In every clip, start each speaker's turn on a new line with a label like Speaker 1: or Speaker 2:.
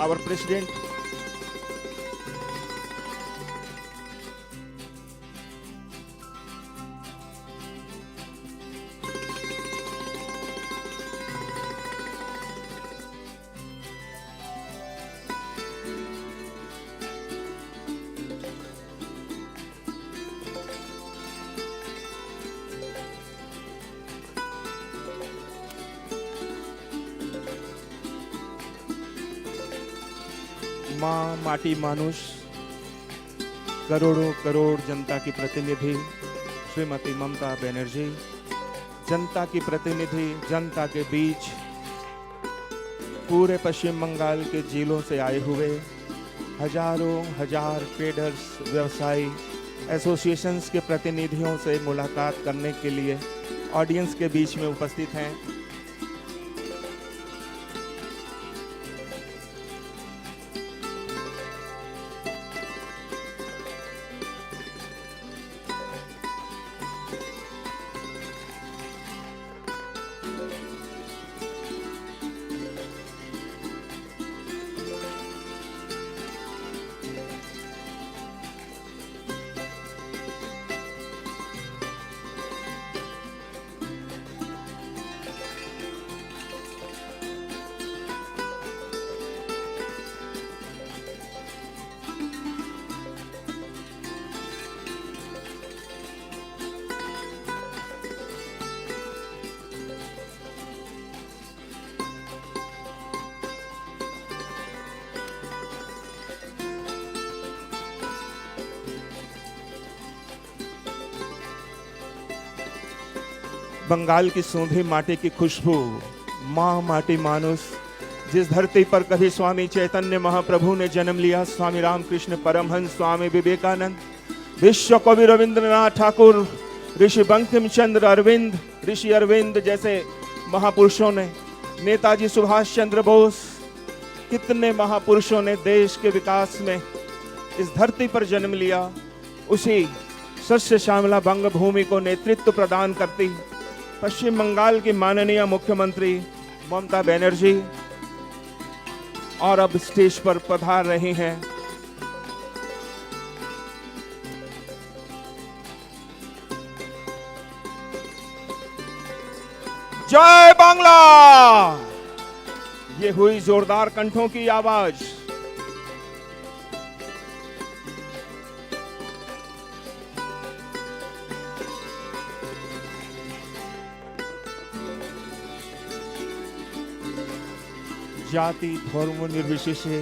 Speaker 1: our president. माँ माटी मानुष, करोड़ों करोड़ जनता की प्रतिनिधि श्रीमती ममता बनर्जी, जनता की प्रतिनिधि, जनता के बीच पूरे पश्चिम बंगाल के जिलों से आए हुए हजारों हजार ट्रेडर्स, व्यवसायी, एसोसिएशंस के प्रतिनिधियों से मुलाकात करने के लिए ऑडियंस के बीच में उपस्थित हैं। बंगाल की सूंधी माटी की खुशबू, माँ माटी मानुष, जिस धरती पर कभी स्वामी चैतन्य महाप्रभु ने जन्म लिया, स्वामी रामकृष्ण परमहंस, स्वामी विवेकानंद, विश्व कवि रविंद्रनाथ ठाकुर, ऋषि बंकिम चंद्र अरविंद, ऋषि अरविंद जैसे महापुरुषों ने, नेताजी सुभाष चंद्र बोस, कितने महापुरुषों ने देश के विकास में इस धरती पर जन्म लिया। उसी सस्य श्यामला बंग भूमि को नेतृत्व प्रदान करती पश्चिम बंगाल की माननीय मुख्यमंत्री ममता बनर्जी और अब स्टेज पर पधार रही हैं। जय बांग्ला! ये हुई जोरदार कंठों की आवाज। জাতি ধর্ম নির্বিশেষে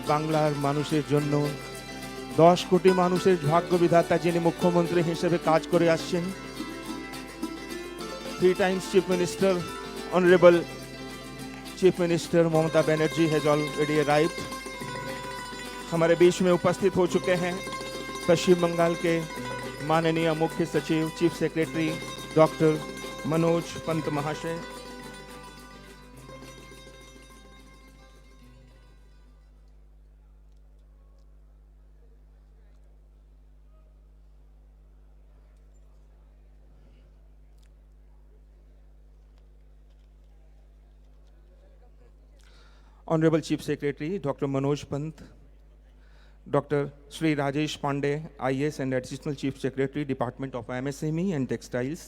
Speaker 1: বাংলার মানুষের জন্য 10 কোটি মানুষের ভাগ্য বিধাতা যিনি মুখ্যমন্ত্রী হিসেবে কাজ করে আসছেন, 3 times Chief Minister, Honorable Chief Minister Mamata Banerjee has already arrived. हमारे बीच में उपस्थित हो चुके हैं पश्चिम बंगाल के माननीय मुख्य सचिव, chief secretary doctor Manoj Pant महाशय। Honorable Chief Secretary Dr. Manoj Pant, Dr. Sri Rajesh Pandey, IAS and Additional Chief Secretary, Department of MSME and Textiles,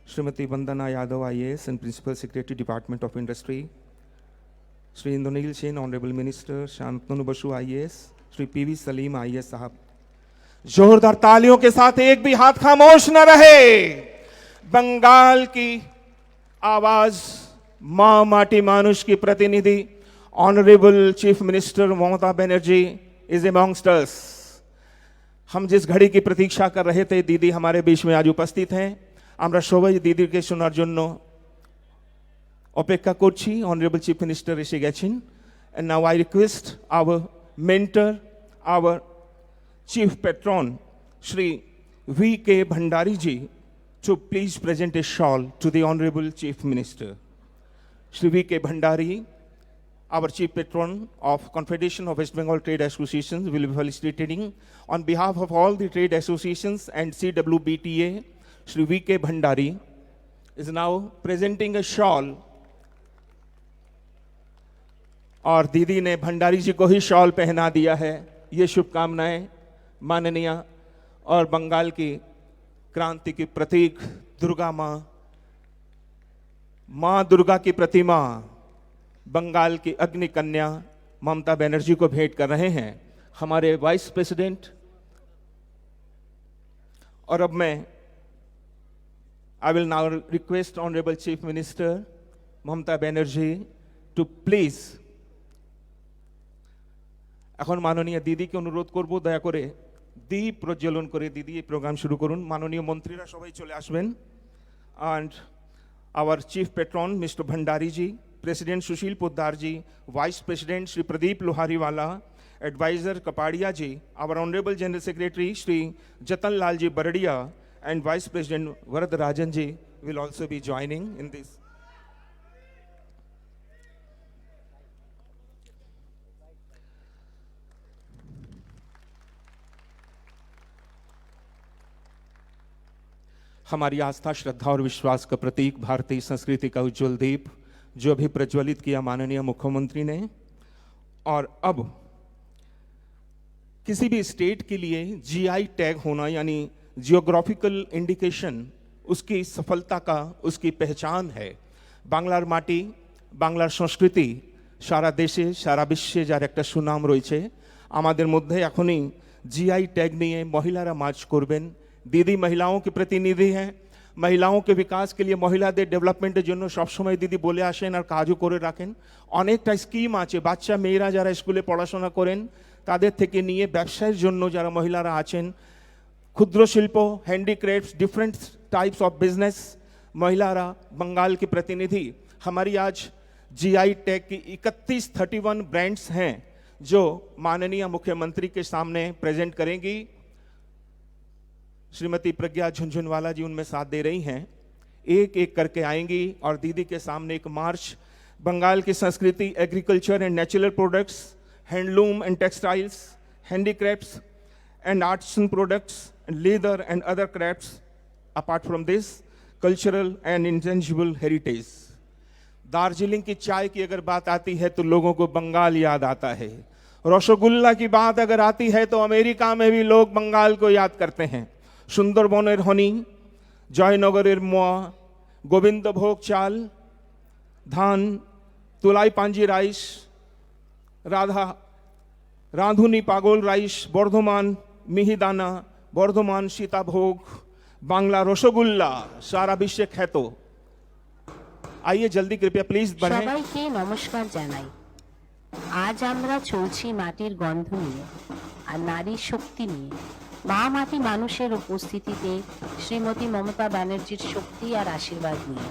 Speaker 1: Srimati Vandana Yadav, IAS and Principal Secretary, Department of Industry, Sri Indranil Sen, Honorable Minister, Shantanu Basu, IAS, Sri PV Salim, IAS साहब, जोरदार तालियों के साथ एक भी हाथ खामोश न रहे। बंगाल की आवाज, मां माटी मानुष की प्रतिनिधि honourable chief minister Mamata Banerjee is amongst us. हम जिस घड़ी की प्रतीक्षा कर रहे थे, दीदी हमारे बीच में आज उपस्थित हैं। আমরা সবাই দিদিকে শোনার জন্য অপেক্ষা করছি। অনারেবল চিফ মিনিস্টার এসে গেছেন। And now I request our mentor, our chief patron, Shri V.K. Bhandari ji, to please present a shawl to the Honorable Chief Minister. Shri V.K. Bhandari, our chief patron of Confederation of West Bengal Trade Associations, will be felicitating on behalf of all the trade associations and CWBTA. Shri V.K. Bhandari is now presenting a shawl और दीदी ने भंडारी जी को ही shawl पहना दिया है। ये शुभकामनाएं माननीय और बंगाल की क्रांति की प्रतीक दुर्गा माँ दुर्गा की प्रतिमा बंगाल की अग्नि कन्या ममता बनर्जी को भेंट कर रहे हैं हमारे वाइस प्रेसिडेंट। और अब मैं I will now request honourable chief minister Mamata Banerjee to please, এখন মাননীয় দিদিকে অনুরোধ করব দয়া করে দীপ প্রজ্বলন করে দিদি এই প্রোগ্রাম শুরু করুন। মাননীয় মন্ত্রীরা সবাই চলে আসবেন। and our chief patron Mr. Bhandari ji, President Sushil Poddar ji, Vice President Shri Pradeep Lohariwala, Advisor Kapadia ji, our Honorable General Secretary Shri Jatan Lal ji Baradia, and Vice President Varadarajan ji will also be joining in this. हमारी आस्था, श्रद्धा और विश्वास का प्रतीक, भारतीय संस्कृति का उज्जवल दीप जो अभी प्रज्वलित किया माननीय मुख्यमंत्री ने। और अब किसी भी स्टेट के लिए जीआई टैग होना यानी जियोग्राफिकल इंडिकेशन उसकी सफलता का, उसकी पहचान है। बांग्लार माटी, बांग्लार संस्कृति सारा देशे सारा विश्वे जार एक सुनाम रयेछे। आमादेर मध्य एखोनी जीआई टैग निये महिलारा मार्च करबेन। दीदी महिलाओं की प्रतिनिधि हैं। महिलाओं के विकास के लिए महिलाদের डेवलपमेंटेर জন্য সবসময় দিদি বলে আসেন আর কাজও করে রাখেন। অনেকটা স্কিম আছে বাচ্চা মেয়েরা যারা স্কুলে পড়াশোনা করেন তাদের থেকে নিয়ে ব্যবসায়ের জন্য যারা মহিলারা আছেন, ক্ষুদ্র শিল্প, handicrafts, different types of business, महिलारा बंगाल की प्रतिनिधि। हमारी आज जीआई टैग की 31 ब्रांड्स हैं जो माननीय मुख्यमंत्री के सामने प्रेजेंट करेंगी। श्रीमती प्रज्ञा झुनझुनवाला जी उनमें साथ दे रही हैं। एक एक करके आएंगी और दीदी के सामने एक मार्च बंगाल की संस्कृति, agriculture and natural products, handloom and textiles, handicrafts and artisan products, leather and other crafts, apart from this cultural and intangible heritage. Darjeeling की चाय की अगर बात आती है तो लोगों को बंगाल याद आता है। रसगुल्ला की बात अगर आती है तो अमेरिका में भी लोग बंगाल को याद करते हैं। सुंदरबनेर हनी, जयनगरेर मोआ, गोविंदभोग चाल, धान, तुलाई पांजी राइस, रांधुनी पागल राइस, बर्धमान मिहिदाना, बर्धमान सीताभोग, बांग्ला रसगुल्ला सारा विश्व ख्यात। आइए जल्दी कृपया प्लीज बढ़ें।
Speaker 2: সবাইকে নমস্কার জানাই। আজ আমরা চলছি মাটির গন্ধ নিয়ে আর নারীর শক্তি নিয়ে। মা মাটি মানুষের উপস্থিতিতে শ্রীমতী মমতা ব্যানার্জির শক্তি আর আশীর্বাদ নিয়ে।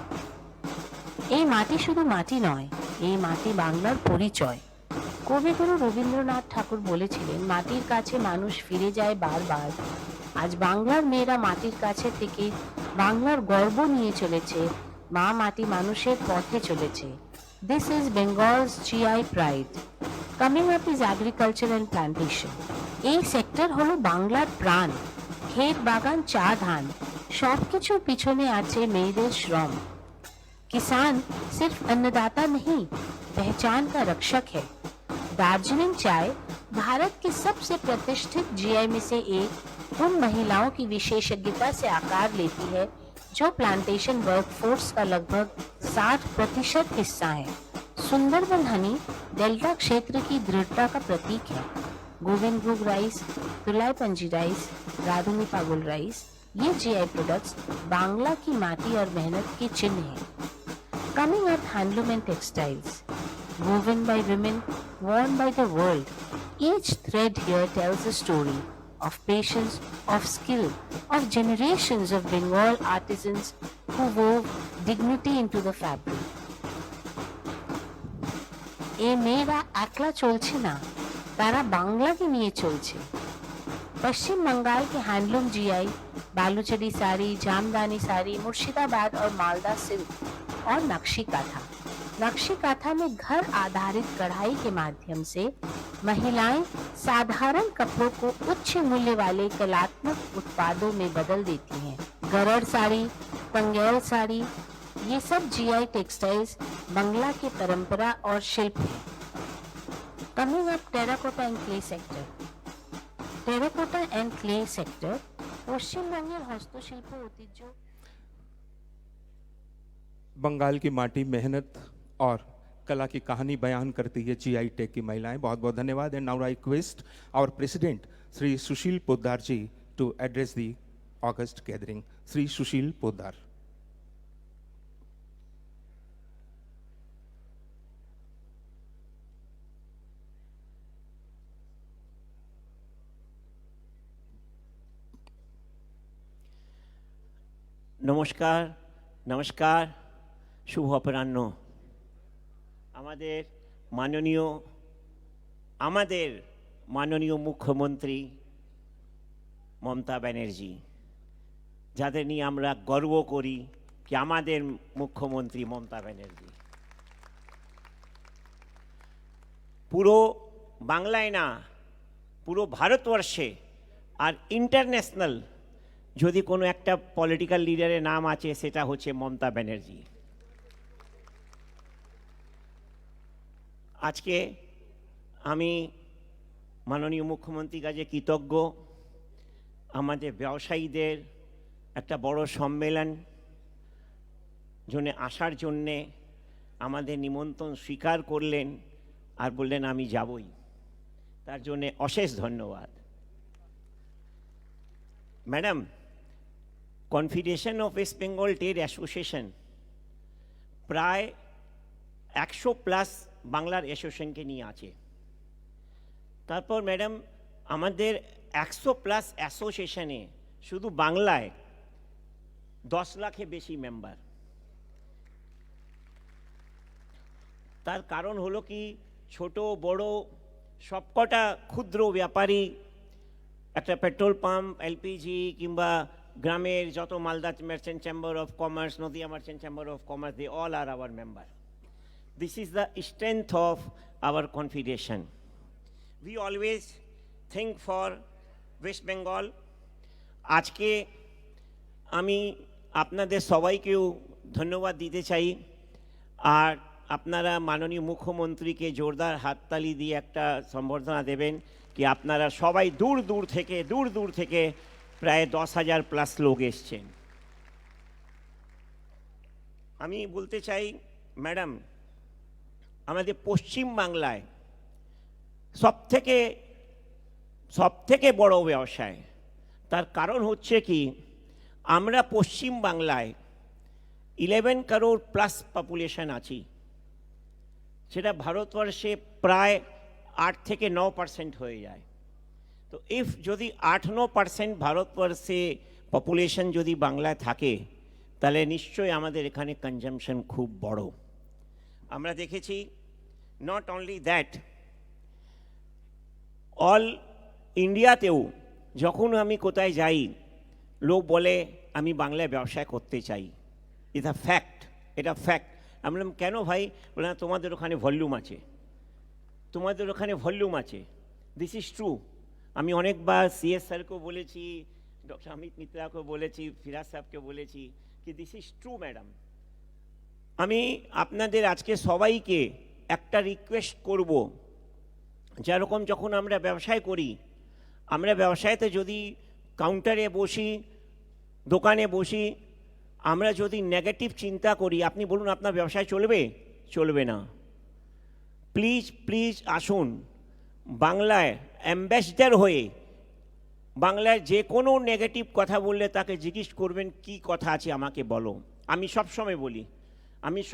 Speaker 2: এই মাটি শুধু মাটি নয়, এই মাটি বাংলার পরিচয়। কবিগুরু রবীন্দ্রনাথ ঠাকুর বলেছিলেন, মাটির কাছে মানুষ ফিরে যায় বারবার। আজ বাংলার মেয়েরা মাটির কাছে থেকে বাংলার গর্ব নিয়ে চলেছে। মা মাটি মানুষের পথে চলেছে। This is Bengal's GI pride. Coming up is agriculture and plantation. এই সেক্টর হলো বাংলার প্রাণ। ক্ষেত, বাগান, চা, ধান সবকিছুর পিছনে আছে মেয়েদের শ্রম। किसान सिर्फ अन्नदाता नहीं, पहचान का रक्षक है। दार्जिलिंग चाय भारत की सबसे प्रतिष्ठित जीआई में से एक उन महिलाओं की विशेषज्ञता से आकार लेती है जो प्लांटेशन वर्कफोर्स का लगभग 60% हिस्सा है। सुंदरबन हनी डेल्टा क्षेत्र की दृढ़ता का प्रतीक है। गोविंदभोग राइस, तुलाई पंजी राइस, राधुनी पागल राइस, ये जीआई प्रोडक्ट्स बांग्ला की माटी और मेहनत के चिन्ह हैं। Coming up, handloom and textiles, woven by women, worn by the world. Each thread here tells a story of patience, of skill, of generations of Bengal artisans who wove dignity into the fabric. এ মেয়েরা একলা চলছে না, তারা বাংলাকে নিয়ে চলছে। पश्चिम बंगाल के handloom GI Baluchari sari, jamdani sari, Murshidabad और मालदा सिल्क और नक्शी काथा में घर आधारित कढ़ाई के माध्यम से महिलाएं साधारण कपड़ों को उच्च मूल्य वाले कलात्मक उत्पादों में बदल देती हैं। गरड़ साड़ी, पंगेल साड़ी, ये सब जीआई टेक्सटाइल्स बंगला की परंपरा और शिल्प है। Coming up, terracotta and clay sector. Terracotta and clay sector পশ্চিমবঙ্গের হস্তশিল্প ঐতিহ্য
Speaker 1: बंगाल की माटी मेहनत और कला की कहानी बयान करती है जीआई टेक की महिलाएं। बहुत बहुत धन्यवाद। And now I request our president Shri Sushil Poddar ji to address the august gathering. Shri Sushil Poddar.
Speaker 3: নমস্কার নমস্কার শুভ অপরাহ্ন। আমাদের মাননীয় মুখ্যমন্ত্রী মমতা ব্যানার্জি, যাদের নিয়ে আমরা গর্ব করি কি আমাদের মুখ্যমন্ত্রী মমতা ব্যানার্জি পুরো বাংলায় না, পুরো ভারতবর্ষে আর ইন্টারন্যাশনাল যদি কোনো একটা পলিটিক্যাল লিডারের নাম আছে সেটা হচ্ছে মমতা ব্যানার্জি। আজকে আমি মাননীয় মুখ্যমন্ত্রীর কাছে কৃতজ্ঞ, আমাদের ব্যবসায়ীদের একটা বড় সম্মেলন জন্য আসার জন্যে আমাদের নিমন্ত্রণ স্বীকার করলেন আর বললেন আমি যাবই, তার জন্যে অশেষ ধন্যবাদ। Madam, confederation of West Bengal trade association প্রায় 100+ বাংলার অ্যাসোসিয়েশনকে নিয়ে আছে। তারপর ম্যাডাম আমাদের 100+ অ্যাসোসিয়েশনে শুধু বাংলায় 10 লাখের বেশি মেম্বার। তার কারণ হলো কি, ছোট বড় সবকটা ক্ষুদ্র ব্যাপারী, একটা পেট্রোল পাম্প, এলপিজি কিংবা গ্রামের যত Malda merchant chamber of commerce, Nadia merchant chamber of commerce, they all are our member. This is the strength of our confederation. We always think for West Bengal. আজকে আমি আপনাদের সবাইকেও ধন্যবাদ দিতে চাই, আর আপনারা মাননীয় মুখ্যমন্ত্রীকে জোরদার হাততালি দিয়ে একটা সম্বর্ধনা দেবেন কি আপনারা সবাই দূর দূর থেকে প্রায় 10,000+ লোক এসছেন। আমি বলতে চাই ম্যাডাম, আমাদের পশ্চিম বাংলায় সবথেকে বড় ব্যবসায়, তার কারণ হচ্ছে কি আমরা পশ্চিম বাংলায় 11 করোড় প্লাস পপুলেশন আছি, সেটা ভারতবর্ষে প্রায় 8 থেকে 9% হয়ে যায়। তো যদি 8-9% ভারতবর্ষে পপুলেশন যদি বাংলায় থাকে, তাহলে নিশ্চয়ই আমাদের এখানে কনজামশন খুব বড়। আমরা দেখেছি, নট অনলি দ্যাট, অল ইন্ডিয়াতেও যখন আমি কোথায় যাই লোক বলে আমি বাংলায় ব্যবসা করতে চাই। এটা ফ্যাক্ট। আমি বললাম কেন ভাই? বলে না, তোমাদের ওখানে ভলিউম আছে। This is true. আমি অনেকবার সিএস স্যারকেও বলেছি, ডক্টর অমিত মিত্রাকেও বলেছি, ফিরাজ সাহেবকে বলেছি কি দিস ইজ ট্রু ম্যাডাম। আমি আপনাদের আজকে সবাইকে একটা রিকোয়েস্ট করব, যেরকম যখন আমরা ব্যবসায় করি, আমরা ব্যবসায়তে যদি কাউন্টারে বসি, দোকানে বসি, আমরা যদি নেগেটিভ চিন্তা করি, আপনি বলুন আপনার ব্যবসায় চলবে না। প্লিজ আসুন, বাংলায় অ্যাম্বাসেডর হয়ে বাংলায় যে কোনো নেগেটিভ কথা বললে তাকে জিজ্ঞেস করবেন কি কথা আছে আমাকে বলো। আমি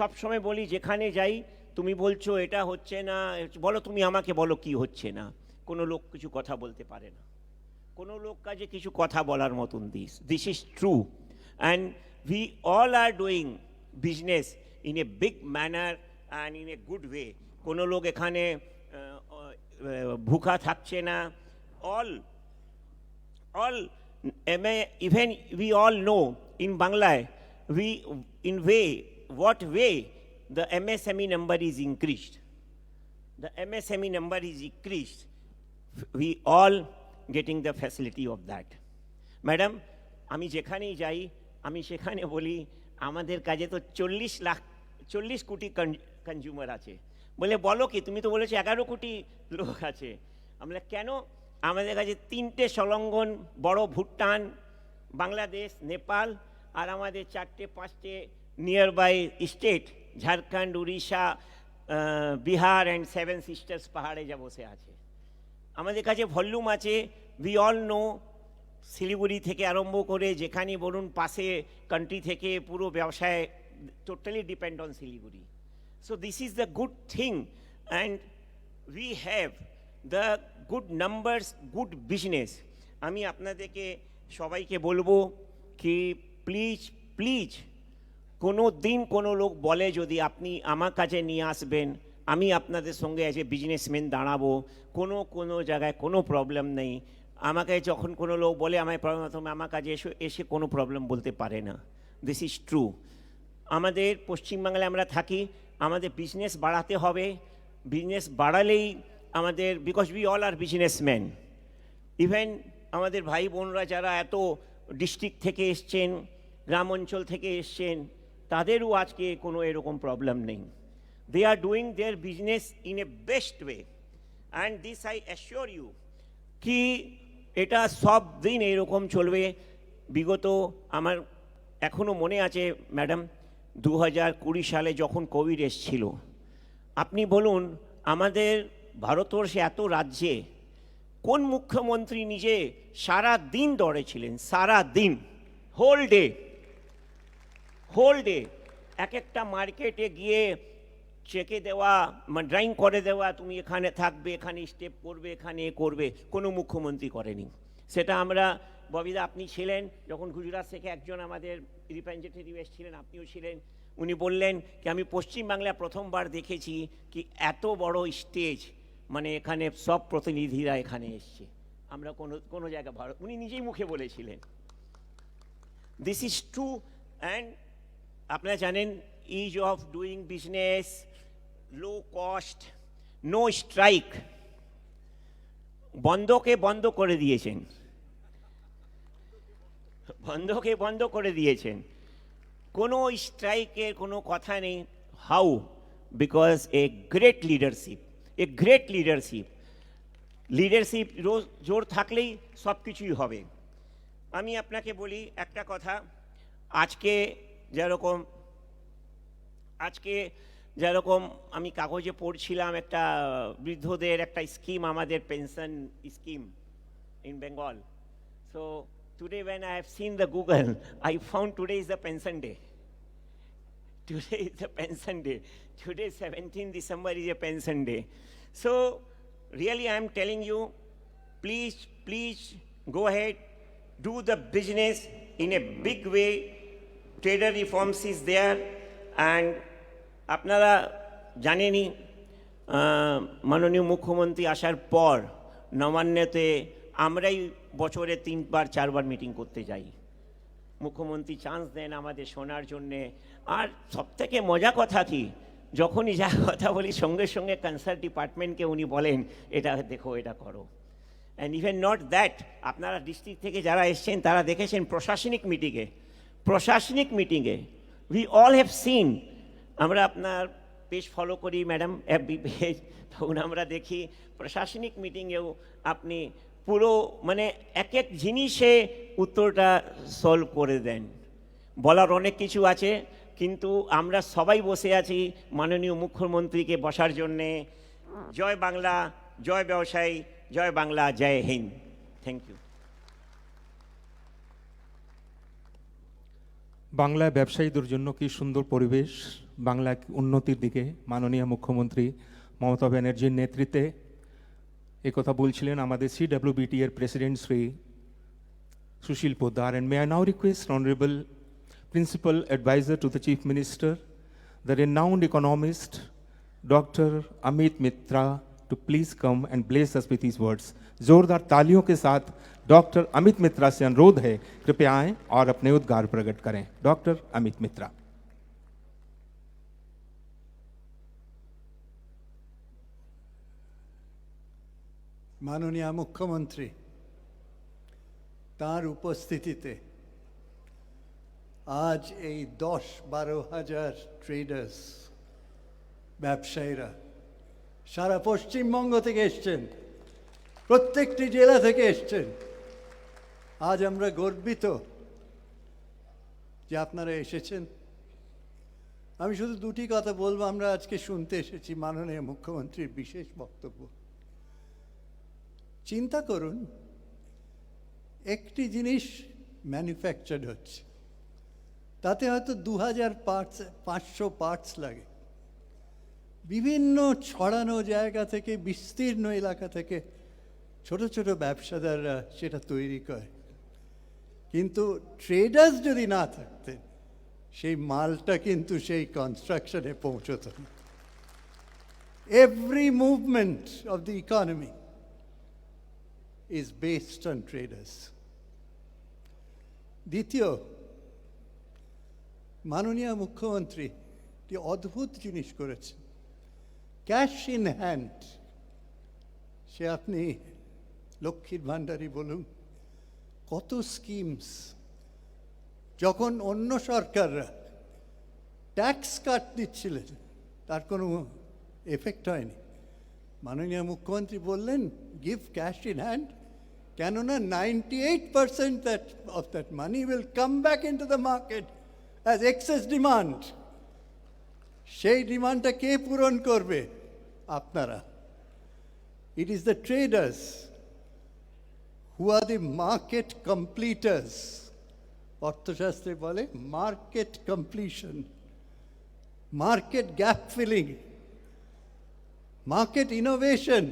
Speaker 3: সবসময় বলি যেখানে যাই, তুমি বলছো এটা হচ্ছে না, বলো তুমি আমাকে বলো কি হচ্ছে না। কোনো লোক কিছু কথা বলতে পারে না, কোনো লোক কাজে কিছু কথা বলার মতন this is true. And we all are doing business in a big manner and in a good way. কোনো লোক এখানে ভুকা থাকছে না। Even we all know in Bangla, what way the MSME number is increased. The MSME number is increased. We all getting the facility of that. Madam, আমি যেখানেই যাই আমি সেখানে বলি আমাদের কাছে তো 40 কোটি কনজিউমার আছে, বলে বলো কি, তুমি তো বলেছো 11 কোটি লোক আছে। আমরা কেন, আমাদের কাছে 3টে সংলগ্ন বড় ভুটান, বাংলাদেশ, নেপাল, আর আমাদের 4টে-5টে nearby state, Jharkhand, Orissa, Bihar and 7 sisters পাহাড়ে যা বসে আছে। আমাদের কাছে ভলিউম আছে। উই অল নো, শিলিগুড়ি থেকে আরম্ভ করে যেখানে বলুন পাশে কান্ট্রি থেকে পুরো ব্যবসায় totally depend on Siliguri. So this is the good thing, and we have the good numbers, good business. আমি আপনাদেরকে সবাইকে বলবো কি প্লিজ প্লিজ কোনো দিন কোনো লোক বলে যদি আপনি আমার কাছে নিয়ে আসবেন, আমি আপনাদের সঙ্গে অ্যাজ এ বিজনেসম্যান দাঁড়াবো, কোনো জায়গায় কোনো প্রবলেম নেই। আমাকে যখন কোনো লোক বলে আমায় প্রবলেম, আমার কাছে এসে কোনো প্রবলেম বলতে পারে না। This is true. আমাদের পশ্চিমবাংলায় আমরা থাকি, আমাদের বিজনেস বাড়াতে হবে। বিজনেস বাড়ালেই আমাদের, because we all are businessman. Even আমাদের ভাই বোনরা যারা এত ডিস্ট্রিক্ট থেকে এসছেন, গ্রাম অঞ্চল থেকে এসছেন, তাদেরও আজকে কোনো এরকম প্রবলেম নেই। They are doing their business in a best way, and this I assure you কি এটা সব দিন এরকম চলবে। বিগত আমার এখনও মনে আছে ম্যাডাম, 2020 সালে যখন কোভিড এসছিল, আপনি বলুন আমাদের ভারতবর্ষে এত রাজ্যে কোন মুখ্যমন্ত্রী নিজে সারা দিন দৌড়েছিলেন, সারা দিন, হোল ডে এক একটা মার্কেটে গিয়ে চেকে দেওয়া, ড্রাইং করে দেওয়া, তুমি এখানে থাকবে, এখানে স্টেপ করবে, এখানে করবে, কোনো মুখ্যমন্ত্রী করেনি। সেটা আমরা, ববিদা আপনি ছিলেন যখন গুজরাট থেকে একজন আমাদের রিপ্রেজেন্টেটিভ এসেছিলেন, আপনিও ছিলেন, উনি বললেন কি আমি পশ্চিমবাংলায় প্রথমবার দেখেছি কি এত বড় স্টেজ, মানে এখানে সব প্রতিনিধিরা এখানে এসছে, আমরা কোনো জায়গা ভারত, উনি নিজেই মুখে বলেছিলেন। This is true. অ্যান্ড আপনারা জানেন ease of doing business, low cost, no strike, বন্ধ করে দিয়েছেন, বন্ধ করে দিয়েছেন, কোনো স্ট্রাইকের কোনো কথা নেই। How? Because a great leadership জোর থাকলেই সব কিছুই হবে। আমি আপনাকে বলি একটা কথা, আজকে যেরকম আমি কাগজে পড়ছিলাম একটা বৃদ্ধদের একটা স্কিম, আমাদের pension scheme in Bengal. So today when I have seen the Google, I found today is the pension day. Today 17 December is a pension day. So really I am telling you, please go ahead, do the business in a big way. Trader reforms is there, and আপনারা জানেনই মাননীয় মুখ্যমন্ত্রী আসার পর নবান্নতে আমরাই বছরে 3-4 meeting করতে যাই। মুখ্যমন্ত্রী চান্স দেন আমাদের শোনার জন্যে। আর সবথেকে মজা কথা কি, যখনই যা কথা বলি সঙ্গে সঙ্গে কনসার্ট ডিপার্টমেন্টকে উনি বলেন এটা দেখো, এটা করো। অ্যান্ড ইভেন নট দ্যাট, আপনারা ডিস্ট্রিক্ট থেকে যারা এসছেন তারা দেখেছেন প্রশাসনিক মিটিংয়ে উই অল হ্যাভ সিন, আমরা আপনার পেজ ফলো করি ম্যাডাম, FB পেজ, তখন আমরা দেখি প্রশাসনিক মিটিংয়েও আপনি পুরো মানে এক জিনিসে উত্তরটা সলভ করে দেন। বলার অনেক কিছু আছে, কিন্তু আমরা সবাই বসে আছি মাননীয় মুখ্যমন্ত্রীকে বসার জন্যে। জয় বাংলা, জয় ব্যবসায়ী, জয় বাংলা, জয় হিন্দ। Thank you.
Speaker 1: বাংলায় ব্যবসায়ীদের জন্য কি সুন্দর পরিবেশ, বাংলা উন্নতির দিকে মাননীয় মুখ্যমন্ত্রী মমতা ব্যানার্জির নেতৃত্বে একথা বলছিলেন আমাদের CWBT এর president Shri Sushil Poddar. And may I now request Honorable Principal Advisor to the Chief Minister, the renowned economist Dr. Amit Mitra, to please come and bless us with his words. जोरदार तालियों के साथ डॉक्टर अमित मित्रा से अनुरोध है कृपया आएं और अपने उद्गार प्रकट करें। डॉक्टर अमित मित्रा।
Speaker 4: মাননীয় মুখ্যমন্ত্রী, তার উপস্থিতিতে আজ এই 10-12 হাজার ট্রেডার্স, ব্যবসায়ীরা সারা পশ্চিমবঙ্গ থেকে এসছেন, প্রত্যেকটি জেলা থেকে এসছেন। আজ আমরা গর্বিত যে আপনারা এসেছেন। আমি শুধু দুটি কথা বলবো। আমরা আজকে শুনতে এসেছি মাননীয় মুখ্যমন্ত্রীর বিশেষ বক্তব্য। চিন্তা করুন, একটি জিনিস ম্যানুফ্যাকচার্ড হচ্ছে, তাতে হয়তো 2500 পার্টস লাগে। বিভিন্ন ছড়ানো জায়গা থেকে, বিস্তীর্ণ এলাকা থেকে ছোট ছোট ব্যবসাদাররা সেটা তৈরি করে। কিন্তু ট্রেডার্স যদি না থাকতেন, সেই মালটা কিন্তু সেই কনস্ট্রাকশনে পৌঁছত না। Every movement of the economy is based on traders. দ্বিতীয়, মাননীয় মুখ্যমন্ত্রী একটি অদ্ভুত জিনিস করেছেন, ক্যাশ ইন হ্যান্ড। সে আপনি লক্ষ্মীর ভাণ্ডারই বলুন, কত স্কিমস। যখন অন্য সরকাররা ট্যাক্স কাট দিচ্ছিলেন, তার কোনো এফেক্ট হয়নি। মাননীয় মুখ্যমন্ত্রী বললেন গিভ ক্যাশ ইন হ্যান্ড, কেননা 98% of that money will come back into the market as excess demand. সেই ডিমান্ডটা কে পূরণ করবে? আপনারা। It is the traders who are the market completers. অর্থশাস্ত্রে বলে market completion, market gap filling, market innovation.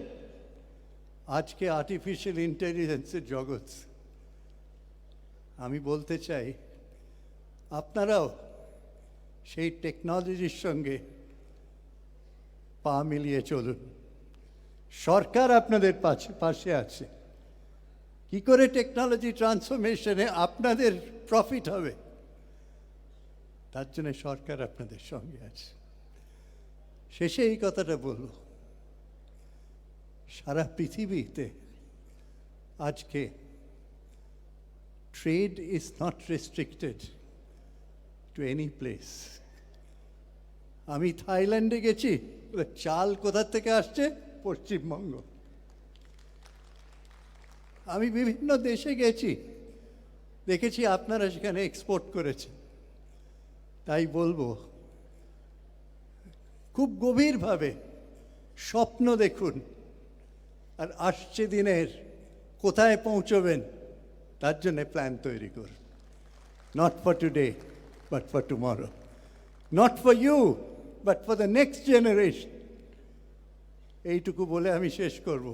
Speaker 4: আজকে artificial ইন্টেলিজেন্সের জগৎ। আমি বলতে চাই, আপনারাও সেই টেকনোলজির সঙ্গে পা মিলিয়ে চলুন। সরকার আপনাদের পাশে আছে। কি করে টেকনোলজি ট্রান্সফরমেশনে আপনাদের প্রফিট হবে, তার জন্য সরকার আপনাদের সঙ্গে আছে। শেষে এই কথাটা বলব, সারা পৃথিবীতে আজকে trade is not restricted to any place. আমি থাইল্যান্ডে গেছি, চাল কোথা থেকে আসছে? পশ্চিমবঙ্গ। আমি বিভিন্ন দেশে গেছি, দেখেছি আপনারা সেখানে এক্সপোর্ট করেছেন। তাই বলবো, খুব গভীরভাবে স্বপ্ন দেখুন, আর আসছে দিনের কোথায় পৌঁছবেন তার জন্য প্ল্যান তৈরি করুন। Not for today but for tomorrow, not for you but for the next generation. এইটুকু বলে আমি শেষ করব।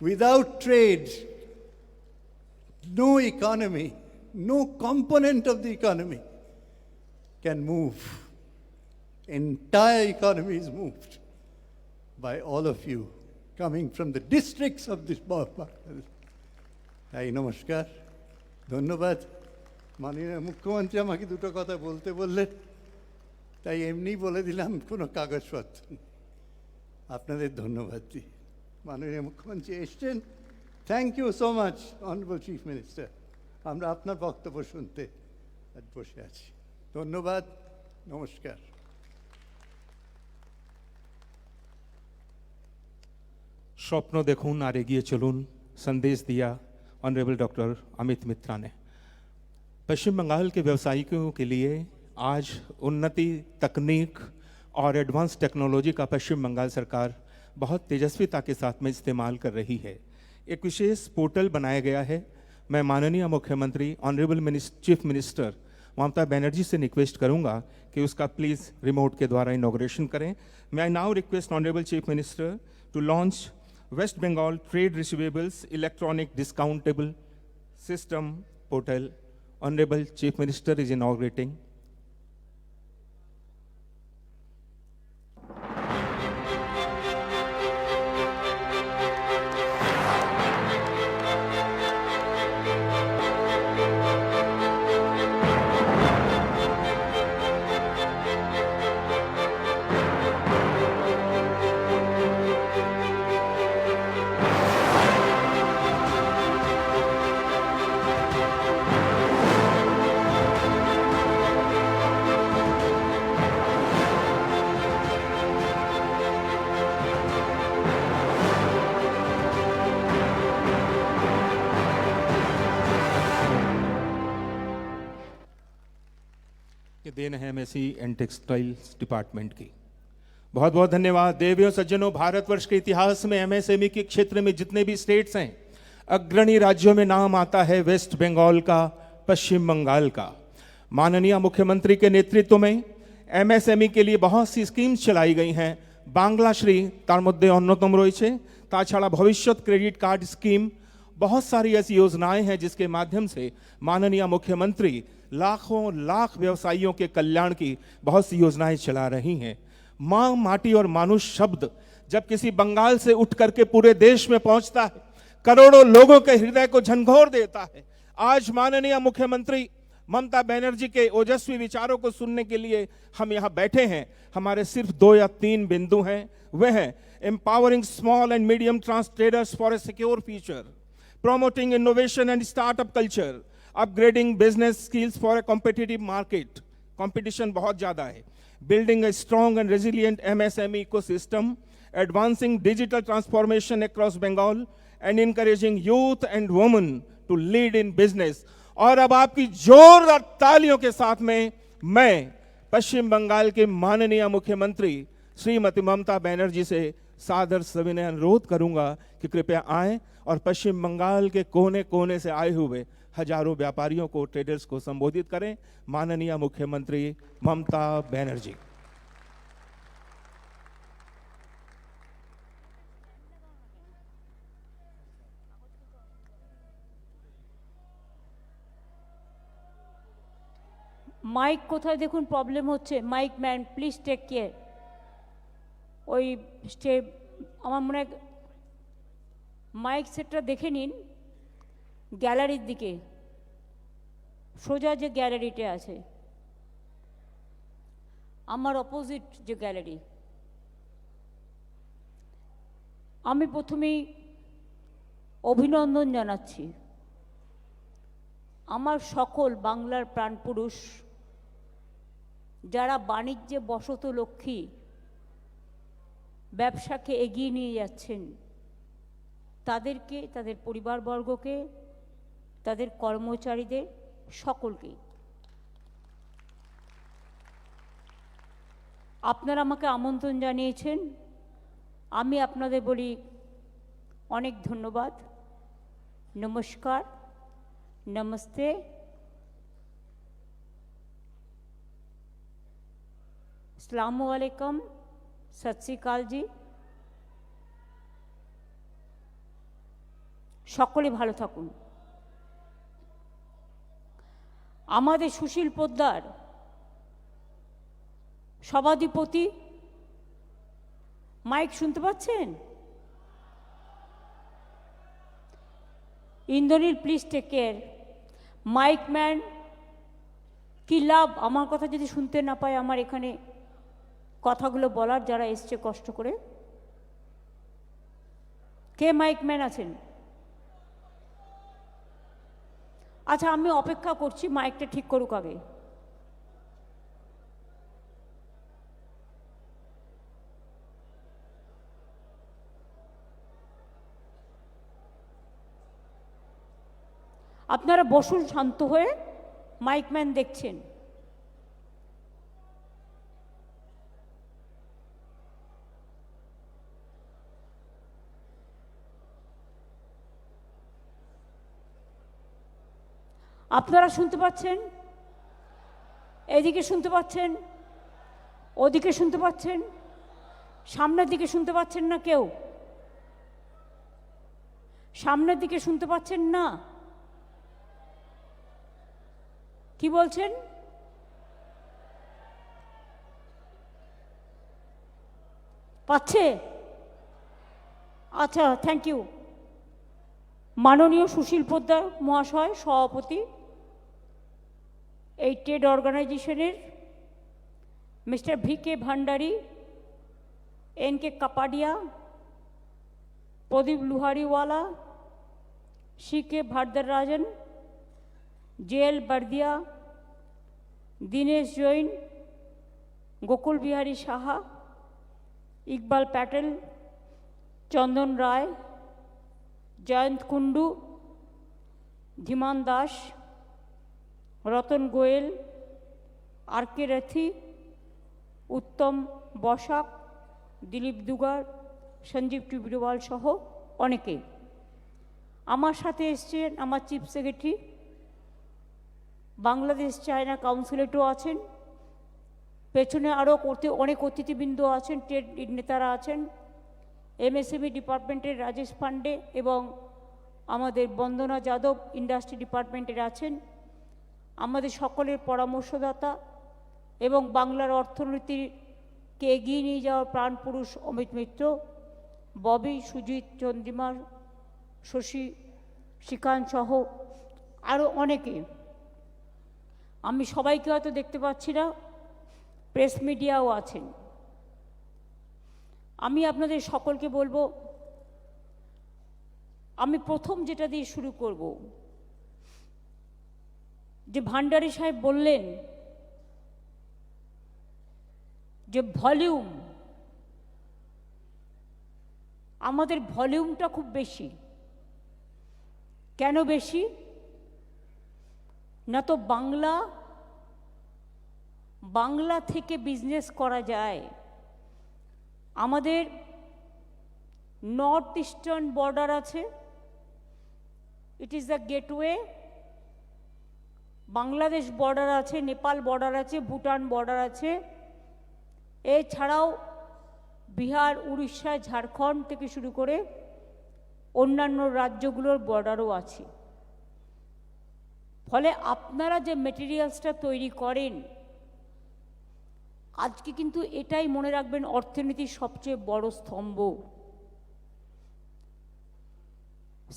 Speaker 4: Without trade, no economy, no component of the economy can move. Entire economy is moved by all of you coming from the districts of this Bangladesh. তাই নমস্কার, ধন্যবাদ। মাননীয় মুখ্যমন্ত্রী আমাকে দুটো কথা বলতে বললেন, তাই এমনি বলে দিলাম, কোনো কাগজপত্র নেই। আপনাদের ধন্যবাদ দিই। মাননীয় মুখ্যমন্ত্রী এসছেন, thank you so much honourable chief minister. আমরা আপনার বক্তব্য শুনতে আজ বসে আছি। ধন্যবাদ, নমস্কার।
Speaker 1: স্বপ্ন দেখুন আর এগিয়ে চলুন, संदेश दिया ऑनरेबल डॉक्टर अमित मित्रा ने। पश्चिम बंगाल के व्यवसायियों के लिए आज उन्नति तकनीक और एडवांस टेक्नोलॉजी का पश्चिम बंगाल सरकार बहुत तेजस्विता के साथ में इस्तेमाल कर रही है। एक विशेष पोर्टल बनाया गया है। मैं माननीय मुख्यमंत्री honourable chief minister Mamata Banerjee से रिक्वेस्ट करूंगा कि उसका प्लीज़ रिमोट के द्वारा इनॉग्रेशन करें। मैं now request honourable chief minister to launch West Bengal trade receivables electronic discountable system portal. Honourable chief minister is inaugurating. Then है एमएससी एंड टेक्सटाइल्स डिपार्टमेंट की। बहुत बहुत धन्यवाद। देवियों सज्जनों, भारतवर्ष के इतिहास में एमएसएमई के क्षेत्र में जितने भी स्टेट्स हैं, अग्रणी राज्यों में नाम आता है वेस्ट बंगाल का, पश्चिम बंगाल का। माननीय मुख्यमंत्री के नेतृत्व में एमएसएमई के लिए बहुत सी स्कीम्स चलाई गई हैं। बांग्लाश्री तार मध्य अन्यतम रही है, ताछाड़ा भविष्यत क्रेडिट कार्ड स्कीम, बहुत सारी ऐसी योजनाएं हैं जिसके माध्यम से माननीय मुख्यमंत्री लाखों लाख व्यवसायियों के कल्याण की बहुत सी योजनाएं चला रही हैं। मां, माटी और मानुष शब्द जब किसी बंगाल से उठ करके पूरे देश में पहुंचता है, करोड़ों लोगों के हृदय को झंझोर देता है। आज माननीय मुख्यमंत्री ममता बनर्जी के ओजस्वी विचारों को सुनने के लिए हम यहाँ बैठे हैं। हमारे सिर्फ 2 या 3 बिंदु हैं, वे हैं empowering small and medium trans traders for a secure future, promoting innovation and startup culture, upgrading business skills for a competitive market, competition बहुत ज़्यादा है, building a strong and resilient MSME ecosystem, advancing digital transformation across Bengal, and encouraging youth and women to lead in business। और अब आपकी जोरदार तालियों के साथ में मैं पश्चिम बंगाल के माननीय मुख्यमंत्री श्रीमती ममता बनर्जी से सादर सविनय अनुरोध करूंगा कि कृपया आएं और पश्चिम बंगाल के कोने कोने से आए हुए हजारों व्यापारियों को, ट्रेडर्स को संबोधित करें। माननीय मुख्यमंत्री ममता बनर्जी।
Speaker 5: মাইক কোথায় দেখুন প্রবলেম হচ্ছে, mike man please take care. ওই স্টেপ আমার মনে হয় মাইক সেটটা দেখে নিন গ্যালারির দিকে, সোজা যে গ্যালারিটা আছে আমার অপোজিট যে গ্যালারি। আমি প্রথমেই অভিনন্দন জানাচ্ছি আমার সকল বাংলার প্রাণপুরুষ যারা বাণিজ্যে বশত লক্ষ্মী ব্যবসাকে এগিয়ে নিয়ে যাচ্ছেন, তাদেরকে, তাদের পরিবারবর্গকে, তাদের কর্মচারীদের সকলকে। আপনারা আমাকে আমন্ত্রণ জানিয়েছেন, আমি আপনাদের বলি অনেক ধন্যবাদ, নমস্কার, नमस्ते। अस्सलामु अलैकुम, सत श्री अकाल जी। সকলে ভালো থাকুন। আমাদের সুশীল পোদ্দার সভাধিপতি, মাইক শুনতে পাচ্ছেন? Indranil please take care. Mike man কি লাভ আমার কথা যদি শুনতে না পায়, আমার এখানে কথাগুলো বলার, যারা এসছে কষ্ট করে। কে মাইক ম্যান আছেন? আচ্ছা, আমি অপেক্ষা করছি মাইকটা ঠিক করুক আগে। আপনারা বসুন শান্ত হয়ে, মাইকম্যান দেখছেন। আপনারা শুনতে পাচ্ছেন? এদিকে শুনতে পাচ্ছেন? ওদিকে শুনতে পাচ্ছেন? সামনের দিকে শুনতে পাচ্ছেন না কেউ? সামনের দিকে শুনতে পাচ্ছেন না? কি বলছেন? পাচ্ছে? আচ্ছা, থ্যাংক ইউ। মাননীয় সুশীল পোদ্দার মহাশয়, সভাপতি এই ট্রেড অর্গানাইজেশনের, mister V K. Bhandari, N K. Kapadia, Pradeep Luhariwala, C K. Varadarajan, J L. Bardia, Dinesh Jain, Gokul Bihari Saha, Iqbal Patel, Chandan Roy, Jayanta Kundu, Dhiman Das, Ratan Goel, R K Rathi, Uttam Basak, Dilip Dugar, Sanjeev Tibrewal সহ অনেকে। আমার সাথে এসছেন আমার চিফ সেক্রেটারি, বাংলাদেশ চায়না কাউন্সিলেটও আছেন, পেছনে আরও অনেক অতিথিবৃন্দ আছেন, ট্রেড নেতারা আছেন, এমএসএমই ডিপার্টমেন্টের রাজেশ পান্ডে এবং আমাদের বন্দনা যাদব ইন্ডাস্ট্রি ডিপার্টমেন্টের আছেন, আমাদের সকলের পরামর্শদাতা এবং বাংলার অর্থনীতিকে এগিয়ে নিয়ে যাওয়ার প্রাণপুরুষ অমিত মিত্র, ববি, সুজিত, চন্দ্রিমা, শশী, শ্রীকান্ত সহ আরও অনেকে। আমি সবাইকে হয়তো দেখতে পাচ্ছি না, প্রেস মিডিয়াও আছেন। আমি আপনাদের সকলকে বলবো, আমি প্রথম যেটা দিয়ে শুরু করব, যে ভান্ডারী সাহেব বললেন যে ভলিউম, আমাদের ভলিউমটা খুব বেশি। কেন বেশি? না তো বাংলা থেকে বিজনেস করা যায়। আমাদের নর্থ ইস্টার্ন বর্ডার আছে, it is the gateway. Bangladesh border আছে, নেপাল বর্ডার আছে, ভুটান বর্ডার আছে, এছাড়াও বিহার, উড়িষ্যা, ঝাড়খণ্ড থেকে শুরু করে অন্যান্য রাজ্যগুলোর বর্ডারও আছে। ফলে আপনারা যে মেটেরিয়ালসটা তৈরি করেন, আজকে কিন্তু এটাই মনে রাখবেন অর্থনীতির সবচেয়ে বড় স্তম্ভ।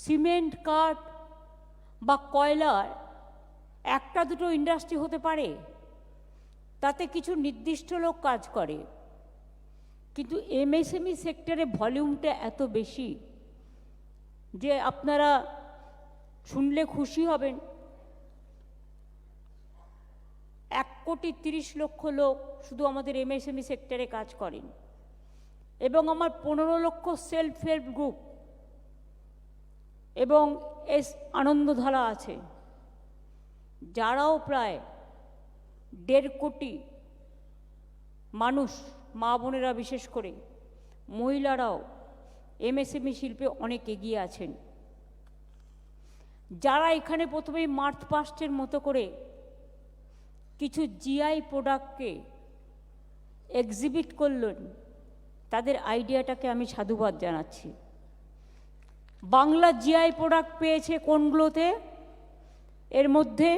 Speaker 5: সিমেন্ট, কাঠ বা কয়লার একটা দুটো ইন্ডাস্ট্রি হতে পারে, তাতে কিছু নির্দিষ্ট লোক কাজ করে, কিন্তু এমএসএমই সেক্টরে ভলিউমটা এত বেশি যে আপনারা শুনলে খুশি হবেন। 1,30,00,000 লোক শুধু আমাদের এমএসএমই সেক্টরে কাজ করেন, এবং আমার 15 লক্ষ সেলফ হেল্প গ্রুপ এবং আনন্দধারা আছে, যারাও প্রায় 1.5 কোটি মানুষ, মা বোনেরা বিশেষ করে, মহিলারাও এমএসএমই শিল্পে অনেক এগিয়ে আছেন। যারা এখানে প্রথমেই মার্চ পাস্টের মতো করে কিছু জিআই প্রোডাক্টকে এক্সিবিট করলেন, তাদের আইডিয়াটাকে আমি সাধুবাদ জানাচ্ছি। বাংলা জিআই প্রোডাক্ট পেয়েছে কোনগুলোতে? এর মধ্যে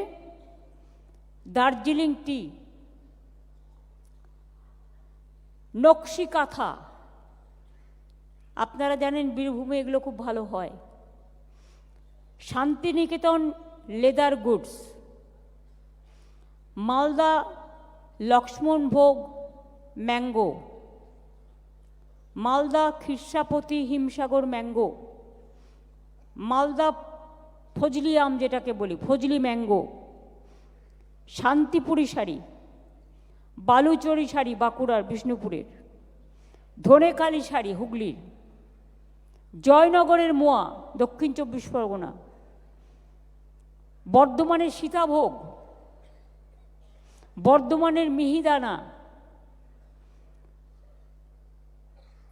Speaker 5: দার্জিলিং টি, নকশি কাঁথা, আপনারা জানেন বীরভূমে এগুলো খুব ভালো হয়, Santiniketan leather goods, Malda Lakshmanbhog mango, Malda Khirsapati Himsagar mango, Malda Fazli আম যেটাকে বলি, ফজলি ম্যাঙ্গো, শান্তিপুরি শাড়ি, বালুচরি শাড়ি বাঁকুড়ার বিষ্ণুপুরের, ধনেকালী শাড়ি হুগলির, জয়নগরের মোয়া দক্ষিণ 24 পরগনা, বর্ধমানের সীতাভোগ, বর্ধমানের মিহিদানা,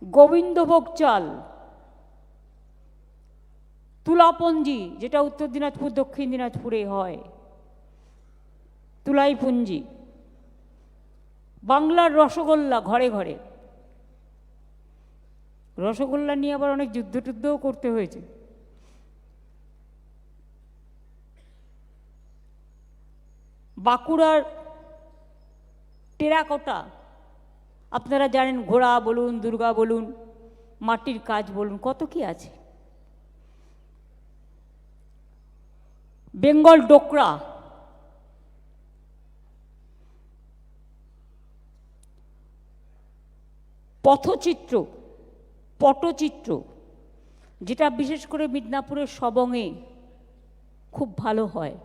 Speaker 5: গোবিন্দভোগ চাল, তুলাপঞ্জি যেটা উত্তর দিনাজপুর দক্ষিণ দিনাজপুরে হয়, তুলাইপুঞ্জি, বাংলার রসগোল্লা ঘরে ঘরে। রসগোল্লা নিয়ে আবার অনেক যুদ্ধ করতে হয়েছে। বাঁকুড়ার টেরাকোটা, আপনারা জানেন, ঘোড়া বলুন, দুর্গা বলুন, মাটির কাজ বলুন, কত কি আছে। বেঙ্গল ডোকরা, পটচিত্র যেটা বিশেষ করে মিদনাপুরের সবংয়ে খুব ভালো হয়।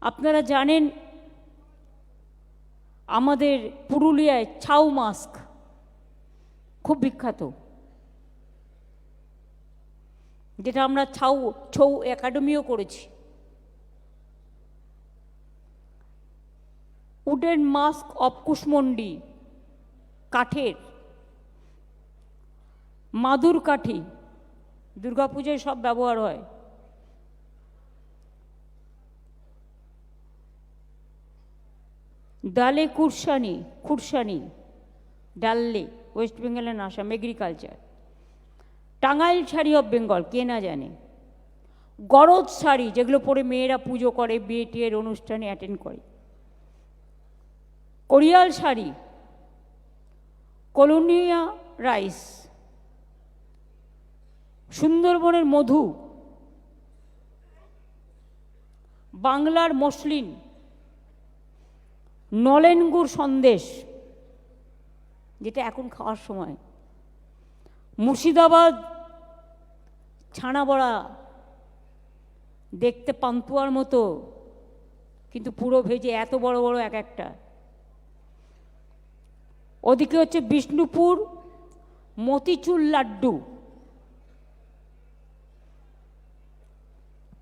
Speaker 5: আপনারা জানেন আমাদের পুরুলিয়ায় ছাউ মাস্ক খুব বিখ্যাত, যেটা আমরা ছৌ একাডেমিও করেছি। উডেন মাস্ক অফ কুশমন্ডি, কাঠের, মাদুর কাঠি, দুর্গাপূজায় সব ব্যবহার হয়। Dalle Khursani, Khursani, Dalle, West Bengal and Assam, agriculture. Tangail sari of Bengal, কে না জানে। গরজ শাড়ি, যেগুলো পরে মেয়েরা পুজো করে, বিয়ে টিয়ের অনুষ্ঠানে অ্যাটেন্ড করে। কোরিয়াল শাড়ি, কলোনিয়া রাইস, সুন্দরবনের মধু, বাংলার মসলিন, নলেন গুড় সন্দেশ, যেটা এখন খাওয়ার সময়, মুর্শিদাবাদ ছানা বড়া, দেখতে পান্তুয়ার মতো কিন্তু পুরো ভেজে, এত বড় বড় এক একটা। ওদিকে হচ্ছে বিষ্ণুপুর মতিচুর লাড্ডু,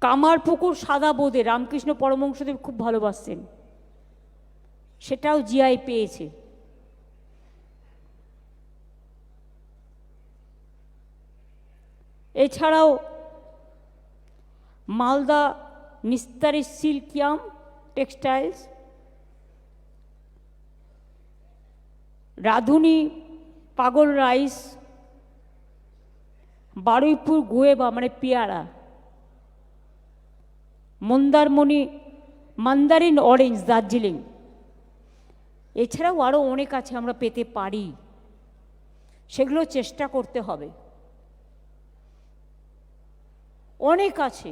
Speaker 5: কামারপুকুর সাদা বোঁদে, রামকৃষ্ণ পরমহংসদেব খুব ভালোবাসতেন, সেটাও জিআই পেয়েছে। এছাড়াও মালদা নিস্তারি সিল্কিয়াম টেক্সটাইলস, রাধুনি পাগল রাইস, বারুইপুর গুয়েবা মানে পেয়ারা, মন্দারমণি মান্দারিন অরেঞ্জ দার্জিলিং। এছাড়াও আরও অনেক আছে, আমরা পেতে পারি, সেগুলো চেষ্টা করতে হবে। অনেক আছে,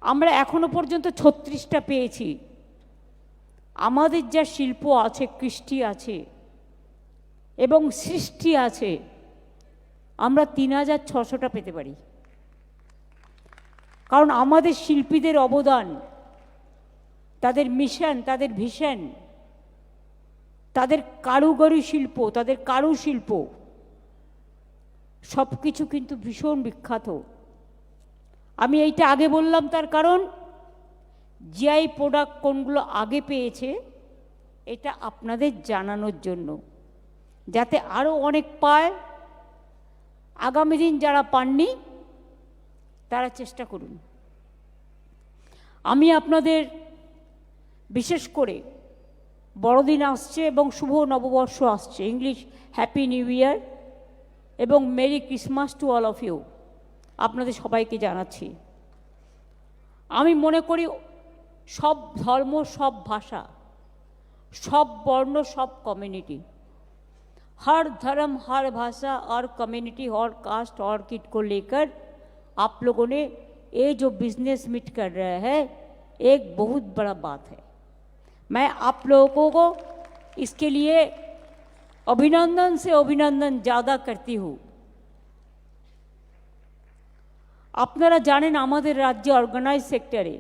Speaker 5: আমরা এখনো পর্যন্ত 36টা পেয়েছি। আমাদের যা শিল্প আছে, কৃষ্টি আছে এবং সৃষ্টি আছে, আমরা 3600টা পেতে পারি। কারণ আমাদের শিল্পীদের অবদান, তাদের মিশন, তাদের ভিশন, তাদের কারুগরি শিল্প, তাদের কারুশিল্প, সব কিছু কিন্তু ভীষণ বিখ্যাত। আমি এইটা আগে বললাম, তার কারণ জিআই প্রোডাক্ট কোনগুলো আগে পেয়েছে এটা আপনাদের জানানোর জন্য, যাতে আরও অনেক পায়। আগামী দিন যারা পাননি তারা চেষ্টা করুন। আমি আপনাদের বিশেষ করে বড়দিন আসছে এবং শুভ নববর্ষ আসছে, ইংলিশ হ্যাপি নিউ ইয়ার এবং merry Christmas to all of you আপনাদের সবাইকে জানাচ্ছি। আমি মনে করি সব ধর্ম, সব ভাষা, सब वर्ण सब कम्युनिटी, हर धर्म हर भाषा और कम्युनिटी और कास्ट और किट को लेकर आप लोगों ने ये जो बिजनेस मीट कर रहे हैं एक बहुत बड़ा बात है। मैं आप लोगों को इसके लिए अभिनंदन से अभिनंदन ज़्यादा करती हूँ। আপনারা জানেন আমাদের রাজ্যে অর্গানাইজ সেক্টরে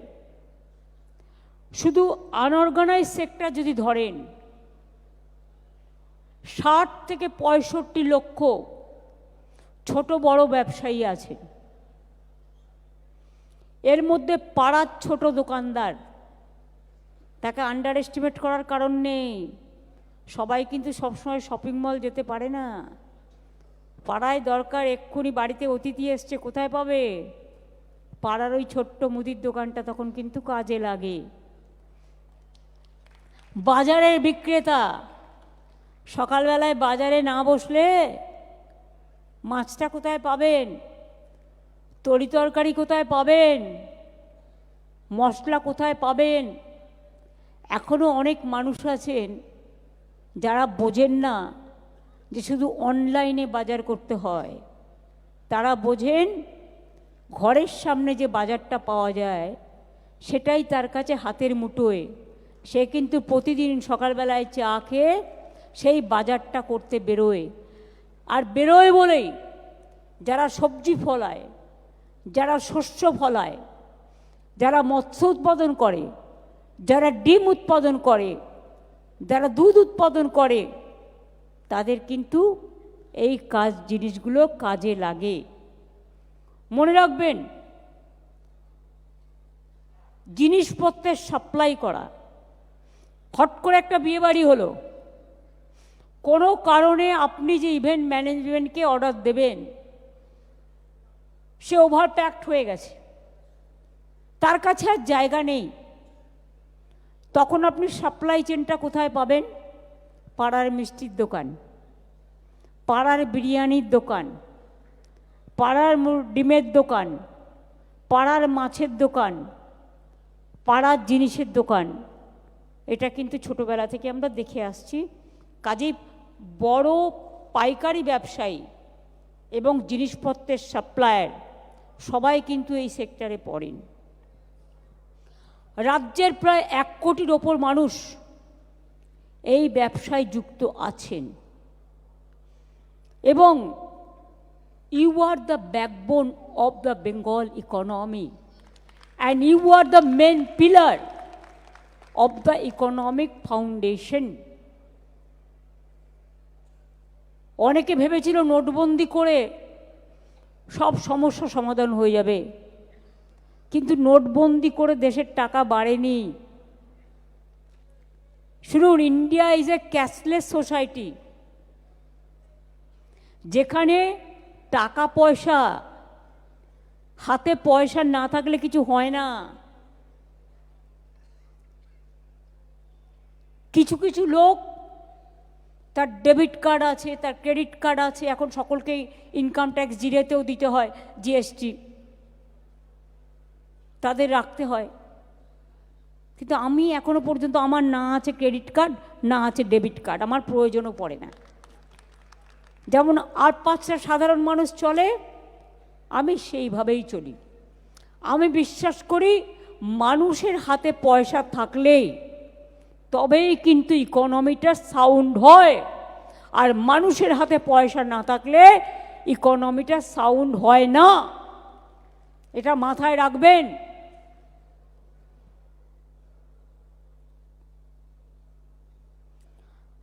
Speaker 5: শুধু আনঅর্গানাইজ সেক্টর যদি ধরেন 60 থেকে 65 লক্ষ ছোট বড় ব্যবসায়ী আছে। এর মধ্যে পাড়ার ছোট দোকানদার, তাকে আন্ডার এস্টিমেট করার কারণ নেই। সবাই কিন্তু সবসময় শপিং মল যেতে পারে না। পাড়ায় দরকার, এক্ষুনি বাড়িতে অতিথি এসছে, কোথায় পাবে? পাড়ার ওই ছোট্ট মুদির দোকানটা তখন কিন্তু কাজে লাগে। বাজারের বিক্রেতা সকালবেলায় বাজারে না বসলে মাছটা কোথায় পাবেন, তরি তরকারি কোথায় পাবেন, মশলা কোথায় পাবেন? এখনও অনেক মানুষ আছেন যারা বোঝেন না যে শুধু অনলাইনে বাজার করতে হয়। তারা বোঝেন ঘরের সামনে যে বাজারটা পাওয়া যায় সেটাই তার কাছে হাতের মুঠোয়। সে কিন্তু প্রতিদিন সকালবেলায় চা খেয়ে সেই বাজারটা করতে বেরোয়। আর বেরোয় বলেই যারা সবজি ফলায়, যারা শস্য ফলায়, যারা মৎস্য উৎপাদন করে, যারা ডিম উৎপাদন করে, যারা দুধ উৎপাদন করে, তাদের কিন্তু এই কাজ জিনিসগুলো কাজে লাগে। মনে রাখবেন, জিনিসপত্রের সাপ্লাই করা ফট করে একটা বিয়ে বাড়ি হলো, কোনো কারণে আপনি যে ইভেন্ট ম্যানেজমেন্টকে অর্ডার দেবেন, সে ওভার প্যাকড হয়ে গেছে, তার কাছে আর জায়গা নেই, তখন আপনি সাপ্লাই চেনটা কোথায় পাবেন? পাড়ার মিষ্টির দোকান, পাড়ার বিরিয়ানির দোকান, পাড়ার ডিমের দোকান, পাড়ার মাছের দোকান, পাড়ার জিনিসের দোকান। এটা কিন্তু ছোটবেলা থেকে আমরা দেখে আসছি। কাজেই বড় পাইকারি ব্যবসায়ী এবং জিনিসপত্রের সাপ্লায়ার সবাই কিন্তু এই সেক্টরে পড়েন। রাজ্যের প্রায় 1 কোটির ওপর মানুষ এই ব্যবসায় যুক্ত আছেন এবং you are the backbone of the Bengal economy and you are the main pillar of the economic foundation. অনেকে ভেবেছিল নোটবন্দি করে সব সমস্যা সমাধান হয়ে যাবে, কিন্তু নোটবন্দি করে দেশের টাকা বাড়েনি। শুনুন, India is a cashless society, যেখানে টাকা পয়সা, হাতে পয়সা না থাকলে কিছু হয় না। কিছু কিছু লোক, তার ডেবিট কার্ড আছে, তার ক্রেডিট কার্ড আছে, এখন সকলকেই ইনকাম ট্যাক্স জিরেতেও দিতে হয়, জিএসটি তাদের রাখতে হয়। কিন্তু আমি এখনো পর্যন্ত, আমার না আছে ক্রেডিট কার্ড, না আছে ডেবিট কার্ড, আমার প্রয়োজনও পড়ে না। যেমন আর 5টা সাধারণ মানুষ চলে, আমি সেইভাবেই চলি। আমি বিশ্বাস করি মানুষের হাতে পয়সা থাকলেই তবেই কিন্তু ইকোনমিটা সাউন্ড হয়, আর মানুষের হাতে পয়সা না থাকলে ইকোনমিটা সাউন্ড হয় না। এটা মাথায় রাখবেন।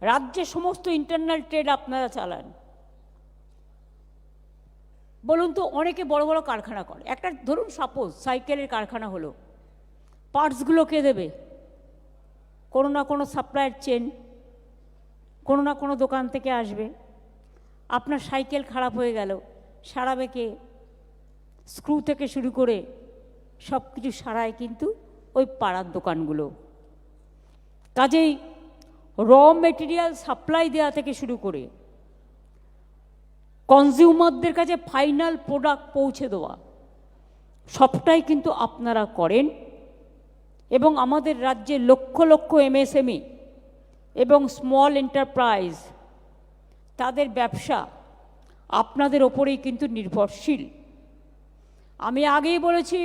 Speaker 5: রাজ্যে সমস্ত ইন্টারনাল ট্রেড আপনারা চালান। বলুন তো, অনেকে বড় বড় কারখানা করে, একটা ধরুন সাপোজ সাইকেলের কারখানা হলো, পার্টসগুলো কে দেবে? কোনো না কোনো সাপ্লায়ার চেন, কোনো না কোনো দোকান থেকে আসবে। আপনার সাইকেল খারাপ হয়ে গেল, সারাবে কে? স্ক্রু থেকে শুরু করে সব কিছু সারায় কিন্তু ওই পাড়ার দোকানগুলো। কাজেই র মেটেরিয়াল সাপ্লাই দেওয়া থেকে শুরু করে কনজিউমারদের কাছে ফাইনাল প্রোডাক্ট পৌঁছে দেওয়া, সবটাই কিন্তু আপনারা করেন। এবং আমাদের রাজ্যে লক্ষ লক্ষ এমএসএমই এবং স্মল এন্টারপ্রাইজ, তাদের ব্যবসা আপনাদের ওপরেই কিন্তু নির্ভরশীল। আমি আগেই বলেছি,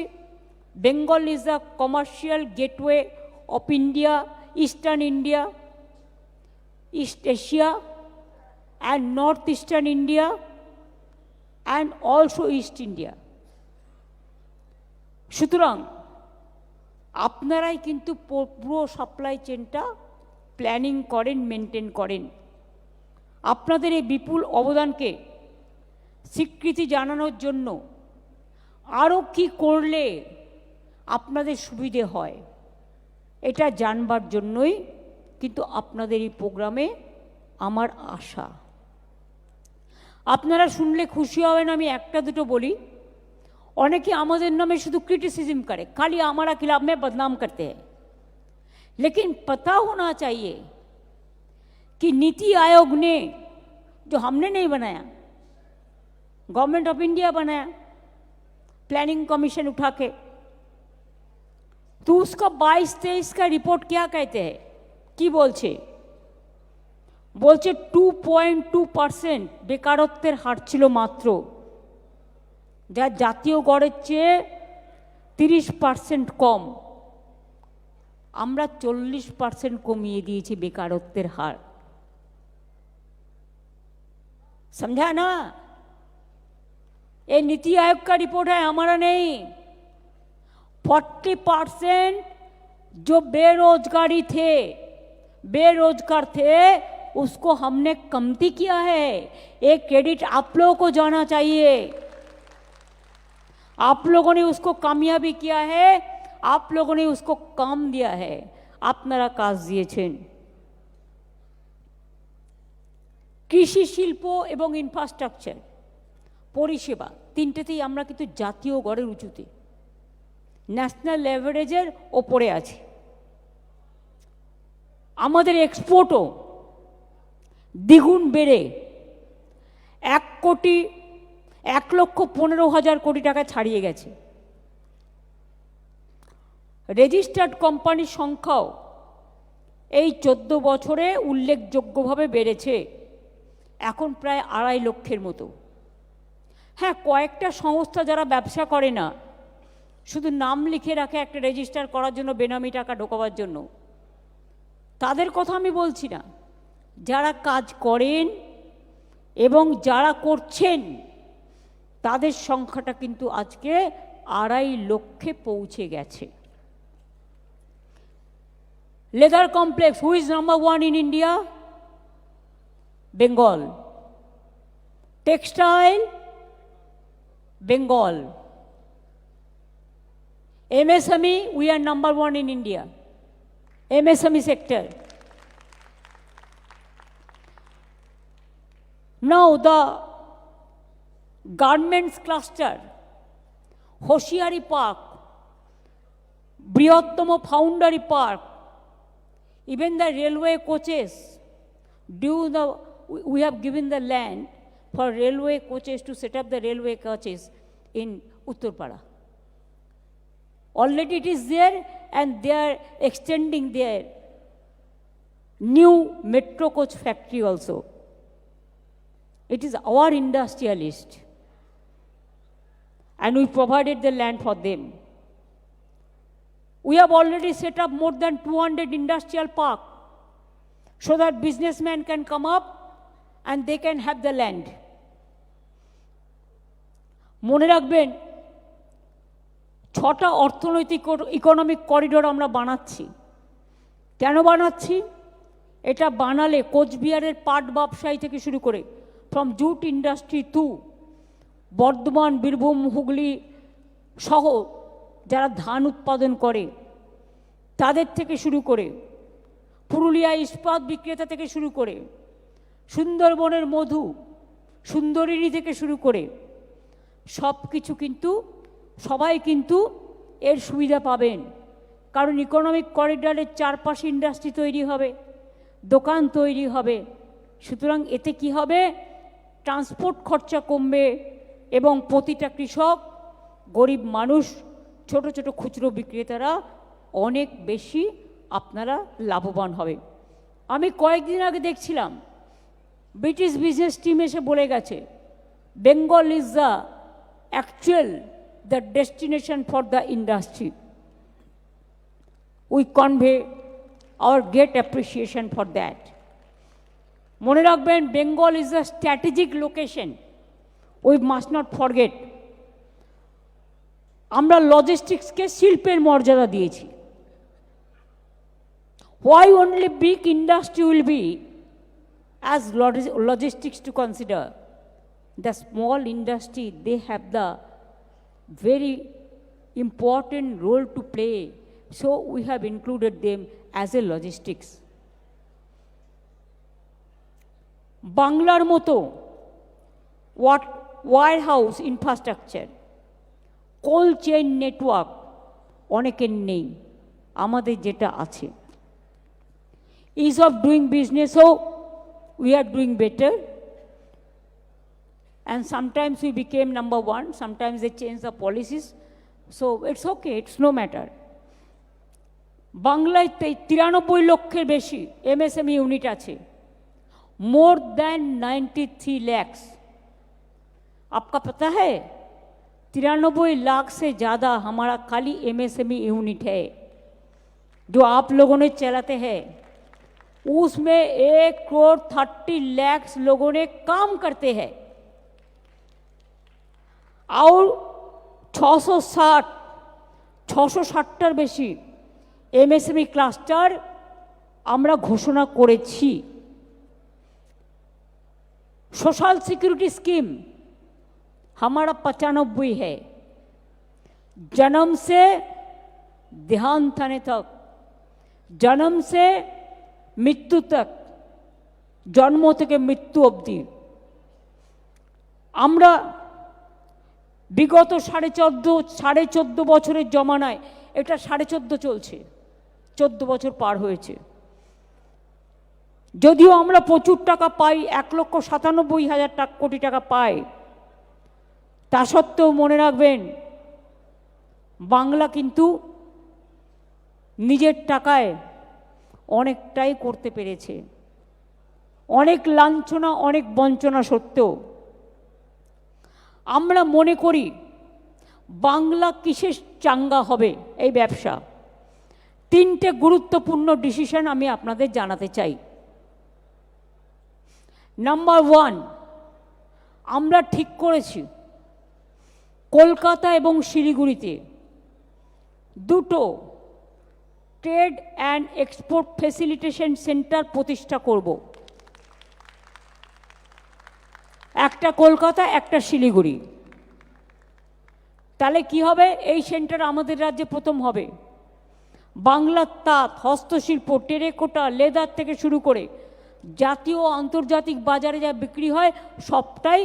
Speaker 5: Bengal is the commercial gateway of India, eastern India, east Asia and northeastern India and also East India. সুতরাং আপনারাই কিন্তু পুরো সাপ্লাই চেনটা প্ল্যানিং করেন, মেনটেন করেন। আপনাদের এই বিপুল অবদানকে স্বীকৃতি জানানোর জন্য আরও কি করলে আপনাদের সুবিধে হয়, এটা জানবার জন্যই কিন্তু আপনাদের এই প্রোগ্রামে আমার আশা। আপনারা শুনলে খুশি হবেন, আমি একটা দুটো বলি। অনেকে আমাদের নামে শুধু क्रिटिसिज्म करे, खाली हमारा खिलाफ में बदनाम करते हैं, लेकिन पता होना चाहिए कि नीति आयोग ने, जो हमने नहीं बनाया, गवर्नमेंट ऑफ इंडिया बनाया प्लानिंग कमीशन उठा के, तो उसका 22-23 का रिपोर्ट क्या कहते हैं, কি বলছে? বলছে 2.2% বেকারত্বের হার ছিল মাত্র, যা জাতীয় গড়ের চেয়ে 30% কম। আমরা 40% কমিয়ে দিয়েছি বেকারত্বের হার। समझा ना? ये नीति आयोग का रिपोर्ट है, हमारा नहीं। 40% जो बेरोजगार थे उसको हमने कमती किया है। एक क्रेडिट आप लोगों को जाना चाहिए, आप लोगों ने उसको कामयाबी किया है, आप लोगों ने उसको काम दिया है। আপনারা কাজ দিয়েছেন। কৃষি, শিল্প এবং ইনফ্রাস্ট্রাকচার, পরিষেবা, তিনটেতেই আমরা কিন্তু জাতীয় গড়ের উঁচুতে, ন্যাশনাল অ্যাভারেজের ওপরে আছি। আমাদের এক্সপোর্টও দ্বিগুণ বেড়ে 1,15,00,000 কোটি টাকা ছাড়িয়ে গেছে। রেজিস্টার্ড কোম্পানির সংখ্যাও এই 14 বছরে উল্লেখযোগ্যভাবে বেড়েছে, এখন প্রায় 2.5 লক্ষের মতো। হ্যাঁ, কয়েকটা সংস্থা যারা ব্যবসা করে না, শুধু নাম লিখে রাখে একটা রেজিস্টার করার জন্য, বেনামি টাকা ঢোকাবার জন্য, তাদের কথা আমি বলছি না। যারা কাজ করেন এবং যারা করছেন তাদের সংখ্যাটা কিন্তু আজকে 2.5 লক্ষে পৌঁছে গেছে। Leather complex, who is number 1 in India? Bengal. Textile, Bengal. MSME, we are number 1 in India. MSME sector. Now the garments cluster, Hoshiari Park, Brihottama Foundry Park, even the railway coaches, we have given the land for railway coaches to set up the railway coaches in Uttarpara. Already it is there, and they are extending their new metro coach factory also. It is our industrialist, and we provided the land for them. We have already set up more than 200 industrial park so that businessmen can come up and they can have the land. মনে রাখবেন, 6টা অর্থনৈতিক economic corridor আমরা বানাচ্ছি। কেন বানাচ্ছি? এটা বানালে কোচবিহারের পাট ব্যবসায়ী থেকে শুরু করে, from jute industry to Bardhaman, Birbhum, Hooghly সহ যারা ধান উৎপাদন করে তাদের থেকে শুরু করে, পুরুলিয়া ইস্পাত বিক্রেতা থেকে শুরু করে, সুন্দরবনের মধু, সুন্দরিনী থেকে শুরু করে সব কিছু কিন্তু সবাই কিন্তু এর সুবিধা পাবেন। কারণ ইকোনমিক করিডোরের চারপাশে ইন্ডাস্ট্রি তৈরি হবে, দোকান তৈরি হবে। সুতরাং এতে কি হবে? ট্রান্সপোর্ট খরচা কমবে এবং প্রতিটা কৃষক, গরিব মানুষ, ছোট ছোট খুচরো বিক্রেতারা অনেক বেশি আপনারা লাভবান হবে। আমি কয়েকদিন আগে দেখছিলাম ব্রিটিশ বিজনেস টিম এসে বলে গেছে, Bengal is the actual the destination for the industry. We convey our great appreciation for that. মনে রাখবেন, Bengal is a strategic location. We must not forget. আমরা লজিস্টিক্সকে শিল্পের মর্যাদা দিয়েছি। Why only big industry will be as logistics to consider? The small industry, they have the very important role to play, so we have included them as a logistics. বাংলার মতো warehouse infrastructure, cold chain network অনেকের নেই, আমাদের যেটা আছে। ease of doing business, so we are doing better. And sometimes we became number 1, sometimes they change the policies. So it's okay, it's no matter. বাংলায় 93 লক্ষের বেশি MSME ইউনিট আছে, more than 93 lakhs. आपका पता है 93 लाख से ज़्यादा हमारा खाली MSME यूनिट है जो आप लोगों ने चलाते हैं। उसमें 1,30,00,000 लोगों ने काम करते हैं और 660টার বেশি MSME ক্লাস্টার আমরা ঘোষণা করেছি। सोशल सिक्योरिटी स्कीम हमारा 95 है, जन्म से देहांत होने तक जन्म से मृत्यु तक, जन्म থেকে মৃত্যু অবধি আমরা বিগত 14.5 বছরের জমানায়, এটা 14.5 চলছে, 14 বছর পার হয়েছে। যদিও আমরা প্রচুর টাকা পাই, 1,97,000 কোটি টাকা পাই, তা সত্ত্বেও মনে রাখবেন বাংলা কিন্তু নিজের টাকায় অনেকটাই করতে পেরেছে। অনেক লাঞ্ছনা, অনেক বঞ্চনা সত্ত্বেও আমরা মনে করি বাংলা কিসে চাঙ্গা হবে এই ব্যবসা। 3টে গুরুত্বপূর্ণ ডিসিশন আমি আপনাদের জানাতে চাই। নাম্বার 1, আমরা ঠিক করেছি কলকাতা এবং শিলিগুড়িতে দুটো trade and export facilitation centre প্রতিষ্ঠা করব। একটা কলকাতা, একটা শিলিগুড়ি। তাহলে কি হবে, এই সেন্টার আমাদের রাজ্যে প্রথম হবে। বাংলার তাঁত, হস্তশিল্প, টেরেকোটা, লেদার থেকে শুরু করে জাতীয় ও আন্তর্জাতিক বাজারে যা বিক্রি হয় সবটাই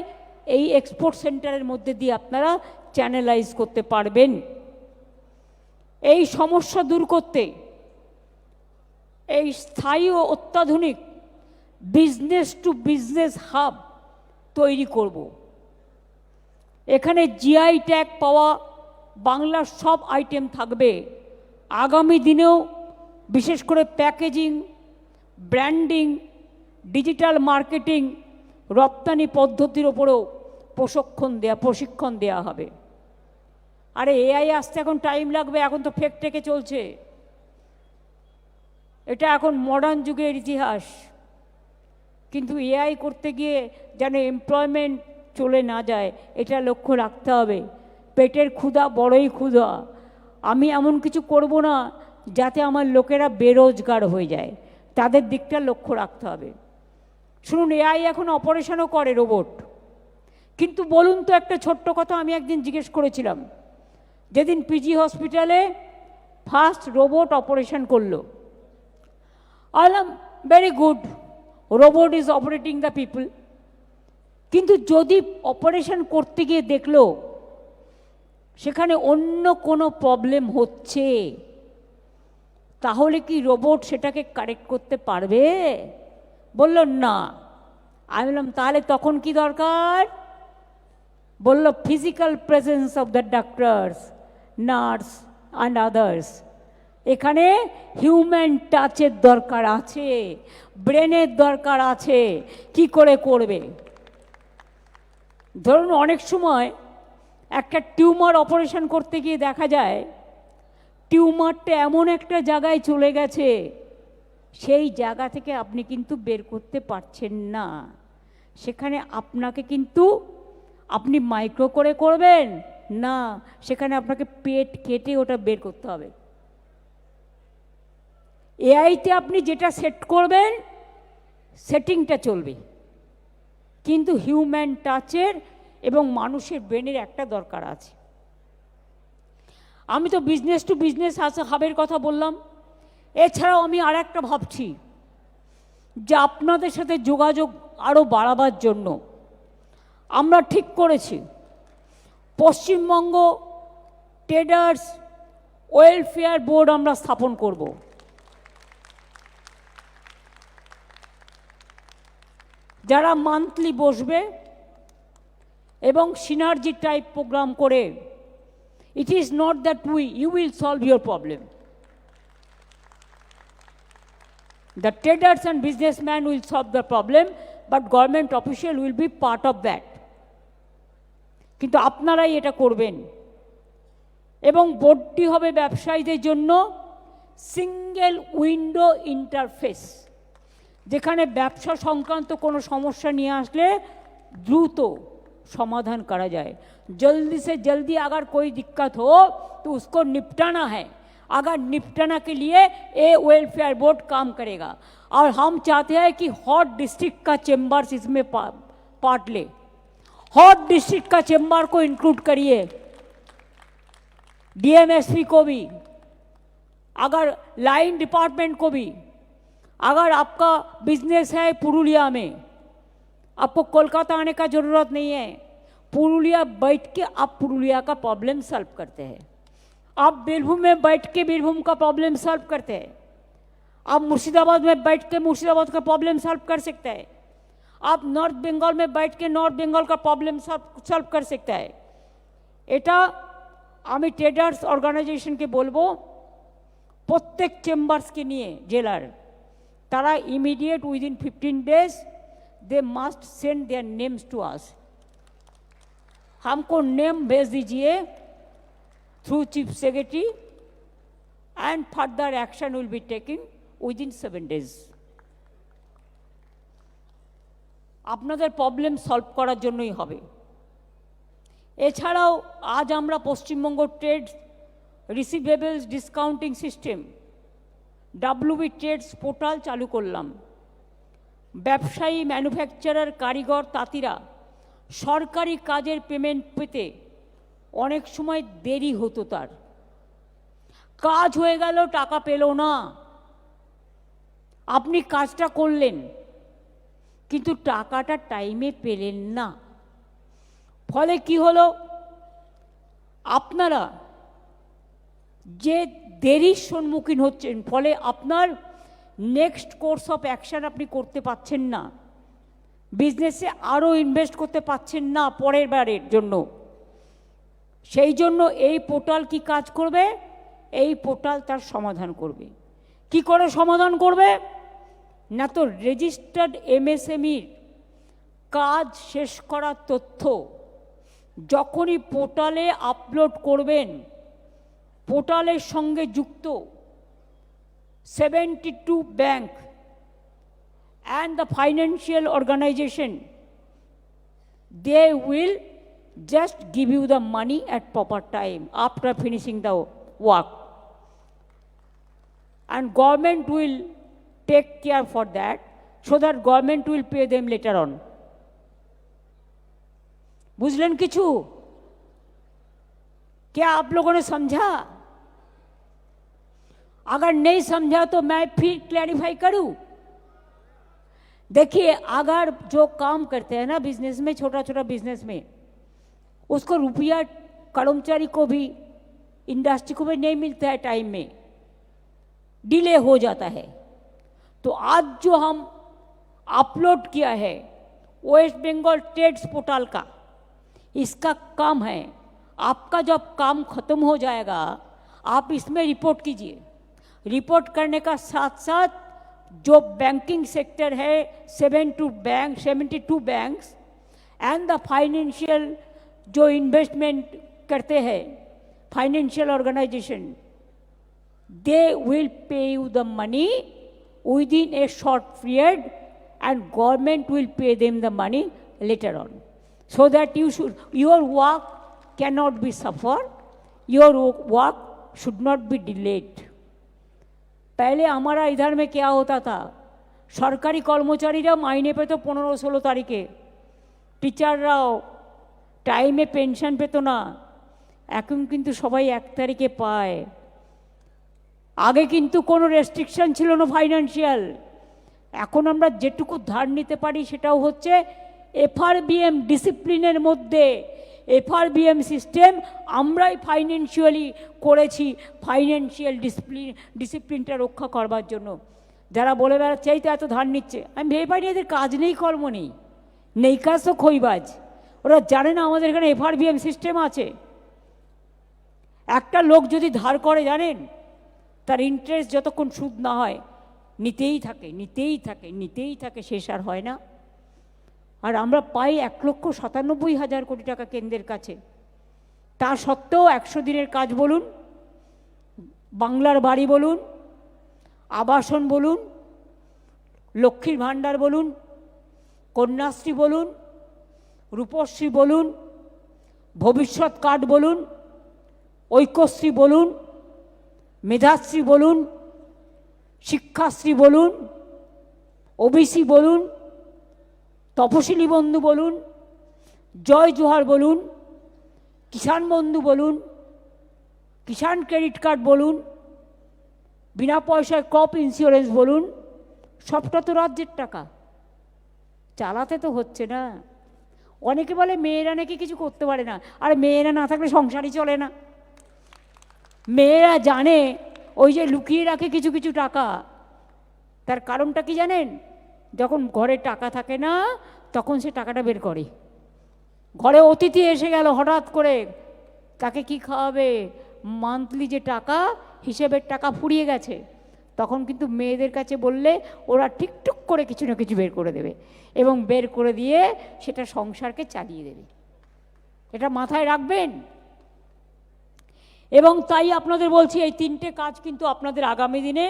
Speaker 5: এই এক্সপোর্ট সেন্টারের মধ্যে দিয়ে আপনারা চ্যানেলাইজ করতে পারবেন। এই সমস্যা দূর করতে এই স্থায়ী ও অত্যাধুনিক বিজনেস টু বিজনেস হাব তৈরি করব। এখানে জিআই ট্যাগ পাওয়া বাংলার সব আইটেম থাকবে। আগামী দিনেও বিশেষ করে প্যাকেজিং, ব্র্যান্ডিং, ডিজিটাল মার্কেটিং, রপ্তানি পদ্ধতির ওপরেও প্রশিক্ষণ দেওয়া হবে। আরে এআই আসতে এখন টাইম লাগবে, এখন তো ফেক টেকে চলছে। এটা এখন মডার্ন যুগের ইতিহাস। কিন্তু এআই করতে গিয়ে যেন এমপ্লয়মেন্ট চলে না যায়, এটা লক্ষ্য রাখতে হবে। পেটের ক্ষুধা বড়ই ক্ষুধা। আমি এমন কিছু করব না যাতে আমার লোকেরা বেরোজগার হয়ে যায়, তাদের দিকটা লক্ষ্য রাখতে হবে। শুনুন, এআই এখন অপারেশনও করে, রোবট। কিন্তু বলুন তো একটা ছোট্ট কথা আমি একদিন জিজ্ঞেস করেছিলাম, যেদিন পিজি হসপিটালে ফার্স্ট রোবট অপারেশন করলো, আলাম very good, robot is operating the people. কিন্তু যদি অপারেশন করতে গিয়ে দেখলো সেখানে অন্য কোনো প্রবলেম হচ্ছে, তাহলে কি রোবট সেটাকে কারেক্ট করতে পারবে? বলল না। আমি বললাম তাহলে তখন কি দরকার? বলল physical presence of the doctors, nurse and others. এখানে হিউম্যান টাচের দরকার আছে, ব্রেনের দরকার আছে। কি করে করবে? ধরুন অনেক সময় একটা টিউমার অপারেশন করতে গিয়ে দেখা যায় টিউমারটা এমন একটা জায়গায় চলে গেছে, সেই জায়গা থেকে আপনি কিন্তু বের করতে পারছেন না। সেখানে আপনাকে কিন্তু আপনি মাইক্রো করে করবেন না, সেখানে আপনাকে পেট কেটে ওটা বের করতে হবে। এআইতে আপনি যেটা সেট করবেন সেটিংটা চলবে, কিন্তু হিউম্যান টাচের এবং মানুষের ব্রেনের একটা দরকার আছে। আমি তো বিজনেস টু বিজনেস হাবের কথা বললাম। এছাড়াও আমি আর একটা ভাবছি যে আপনাদের সাথে যোগাযোগ আরও বাড়াবার জন্য আমরা ঠিক করেছি পশ্চিমবঙ্গ ট্রেডার্স ওয়েলফেয়ার বোর্ড আমরা স্থাপন করব। যারা মান্থলি বসবে এবং সিনার্জি টাইপ প্রোগ্রাম করে, it is not that you will solve your problem. The traders and businessmen will solve the problem, but government official will be part of that. কিন্তু আপনারাই এটা করবেন। এবং বোর্ডটি হবে ব্যবসায়ীদের জন্য সিঙ্গেল উইন্ডো ইন্টারফেস, যেখানে ব্যবসা সংক্রান্ত কোনো সমস্যা নিয়ে আসলে দ্রুত समाधान करा जाए। जल्दी से जल्दी अगर कोई दिक्कत हो तो उसको निपटाना है। अगर निपटाना के लिए ए वेलफेयर बोर्ड काम करेगा। और हम चाहते हैं कि हॉट डिस्ट्रिक्ट का चेम्बर्स इसमें पार्ट ले। हॉट डिस्ट्रिक्ट का चेम्बर को इंक्लूड करिए, डीएमएसपी को भी। अगर लाइन डिपार्टमेंट को भी, अगर आपका बिजनेस है पुरुलिया में, आपको कोलकाता आने का ज़रूरत नहीं है, पुरुलिया बैठ के आप पुरुलिया का प्रॉब्लम सॉल्व करते हैं, आप बीरभूम में बैठ के बीरभूम का प्रॉब्लम सॉल्व करते हैं, आप मुर्शिदाबाद में बैठ के मुर्शिदाबाद का प्रॉब्लम सॉल्व कर सकते हैं, आप नॉर्थ बंगाल में बैठ के नॉर्थ बंगाल का प्रॉब्लम सॉल्व कर सकते हैं। এটা আমি ট্রেডার্স অর্গানাইজেশনকে বলবো প্রত্যেক চেম্বার্সকে নিয়ে জেলার, তারা immediate within 15 days they must send their names to us, हमको नेम भेज दीजिए through chief secretary and further action will be taking within 7 days। আপনাদের প্রবলেম সলভ করার জন্যই হবে। এছাড়াও আজ আমরা Paschimbanga trade receivables discounting system WB TReDS portal চালু করলাম। ব্যবসায়ী, ম্যানুফ্যাকচারার, কারিগর, তাঁতিরা সরকারি কাজের পেমেন্ট পেতে অনেক সময় দেরি হতো, তার কাজ হয়ে গেল টাকা পেল না, আপনি কাজটা করলেন কিন্তু টাকাটা টাইমে পেলেন না, ফলে কি হলো, আপনারা যে দেরির সম্মুখীন হচ্ছেন, ফলে আপনার নেক্সট কোর্স অফ অ্যাকশন আপনি করতে পারছেন না, বিজনেসে আরও ইনভেস্ট করতে পারছেন না পরের বারের জন্য। সেই জন্য এই পোর্টাল কি কাজ করবে, এই পোর্টাল তার সমাধান করবে। কি করে সমাধান করবে না, তো রেজিস্টার্ড MSMEর কাজ শেষ করার তথ্য যখনই পোর্টালে আপলোড করবেন, পোর্টালের সঙ্গে যুক্ত 72 bank and the financial organization, they will just give you the money at proper time after finishing the work, and government will take care for that, so that government will pay them later on। बुझलेन किछु? क्या आप लोगों ने समझा? अगर नहीं समझा तो मैं फिर क्लैरिफाई करूं। देखिए, अगर जो काम करते हैं ना बिजनेस में, छोटा छोटा बिजनेस में, उसको रुपया कर्मचारी को भी, इंडस्ट्री को भी नहीं मिलता है टाइम में, डिले हो जाता है। तो आज जो हम अपलोड किया है वेस्ट बंगाल ट्रेड्स पोर्टल का, इसका काम है, आपका जब काम खत्म हो जाएगा आप इसमें रिपोर्ट कीजिए। रिपोर्ट करने का साथ साथ जो बैंकिंग सेक्टर है 72 बैंक्स एंड द फाइनेंशियल जो इन्वेस्टमेंट करते हैं financial organisation, they will pay you the money within a short period, and government will pay them the money later on, so that your work cannot be suffered, your work should not be delayed। पहले हमारा इधर में क्या होता था, सरकारी कर्मचारीরা মাইনে পেত 15-16 তারিখে, টিচাররাও টাইমে পেনশন পেত না, এখন কিন্তু সবাই 1 তারিখে পায়। আগে কিন্তু কোনো রেস্ট্রিকশন ছিল না ফাইন্যান্সিয়াল, এখন আমরা যেটুকু ধার নিতে পারি সেটাও হচ্ছে FRBM ডিসিপ্লিনের মধ্যে। FRBM সিস্টেম আমরাই ফাইন্যান্সিয়ালি করেছি, ফাইন্যান্সিয়াল ডিসিপ্লিনটা রক্ষা করবার জন্য। যারা বলে বেড়াচ্ছে এই তো এত ধার নিচ্ছে, আমি ভেবে পাইনি এদের কাজ নেই, কর্ম নেই, নেই কাজ তো খইবাজ, ওরা জানে না আমাদের এখানে FRBM সিস্টেম আছে। একটা লোক যদি ধার করে জানেন, তার ইন্টারেস্ট যতক্ষণ সুদ না হয় নিতেই থাকে, শেষ আর হয় না। আর আমরা পাই 1,97,000 কোটি টাকা কেন্দ্রের কাছে, তা সত্ত্বেও 100 দিনের কাজ বলুন, বাংলার বাড়ি বলুন, আবাসন বলুন, লক্ষ্মীর ভাণ্ডার বলুন, কন্যাশ্রী বলুন, রূপশ্রী বলুন, ভবিষ্যৎ কার্ড বলুন, ঐক্যশ্রী বলুন, মেধাশ্রী বলুন, শিক্ষাশ্রী বলুন, ওবিসি বলুন, তপশিলি বন্ধু বলুন, জয় জোহার বলুন, কিষাণ বন্ধু বলুন, কিষাণ ক্রেডিট কার্ড বলুন, বিনা পয়সায় ক্রপ ইন্স্যুরেন্স বলুন, সবটা তো রাজ্যের টাকা, চালাতে তো হচ্ছে না। অনেকে বলে মেয়েরা নাকি কিছু করতে পারে না, আর মেয়েরা না থাকলে সংসারই চলে না। মেয়েরা জানে ওই যে লুকিয়ে রাখে কিছু কিছু টাকা, তার কারণটা কি জানেন? যখন ঘরে টাকা থাকে না তখন সে টাকাটা বের করে। ঘরে অতিথি এসে গেল হঠাৎ করে, তাকে কি খাওয়াবে, মান্থলি যে টাকা হিসেবের টাকা ফুরিয়ে গেছে, তখন কিন্তু মেয়েদের কাছে বললে ওরা ঠিকঠুক করে কিছু না কিছু বের করে দেবে, এবং বের করে দিয়ে সেটা সংসারকে চালিয়ে দেবে। এটা মাথায় রাখবেন। এবং তাই আপনাদের বলছি, এই তিনটে কাজ কিন্তু আপনাদের আগামী দিনে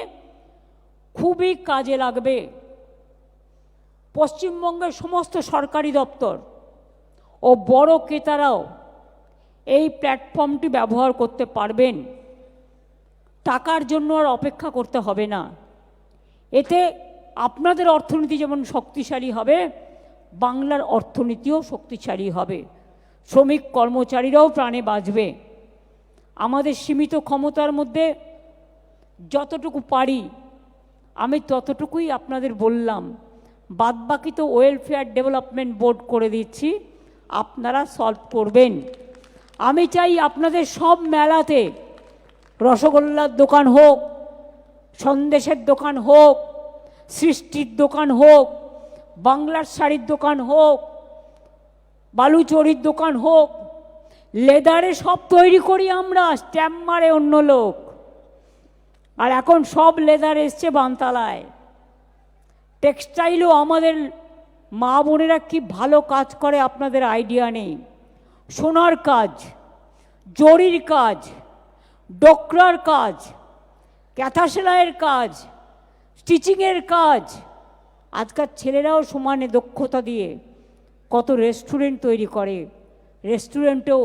Speaker 5: খুবই কাজে লাগবে। পশ্চিমবঙ্গের সমস্ত সরকারি দপ্তর ও বড় ক্রেতারাও এই প্ল্যাটফর্মটি ব্যবহার করতে পারবেন। টাকার জন্য আর অপেক্ষা করতে হবে না। এতে আপনাদের অর্থনীতি যেমন শক্তিশালী হবে, বাংলার অর্থনীতিও শক্তিশালী হবে, শ্রমিক কর্মচারীরাও প্রাণে বাঁচবে। আমাদের সীমিত ক্ষমতার মধ্যে যতটুকু পারি আমি ততটুকুই আপনাদের বললাম, বাদবাকি তো ওয়েলফেয়ার ডেভেলপমেন্ট বোর্ড করে দিচ্ছি, আপনারা সলভ করবেন। আমি চাই আপনাদের সব মেলাতে রসগোল্লার দোকান হোক, সন্দেশের দোকান হোক, সৃষ্টির দোকান হোক, বাংলার শাড়ির দোকান হোক, বালুচরির দোকান হোক, লেদারে সব তৈরি করি আমরা, স্ট্যাম্প মারে অন্য লোক, আর এখন সব লেদার এসছে বানতলায়। টেক্সটাইলও আমাদের মা বোনেরা কি ভালো কাজ করে আপনাদের আইডিয়া নেই। সোনার কাজ, জরির কাজ, ডোকরার কাজ, ক্যাথা সেলাইয়ের কাজ, স্টিচিংয়ের কাজ, আজকাল ছেলেরাও সমানে দক্ষতা দিয়ে কত রেস্টুরেন্ট তৈরি করে। রেস্টুরেন্টেও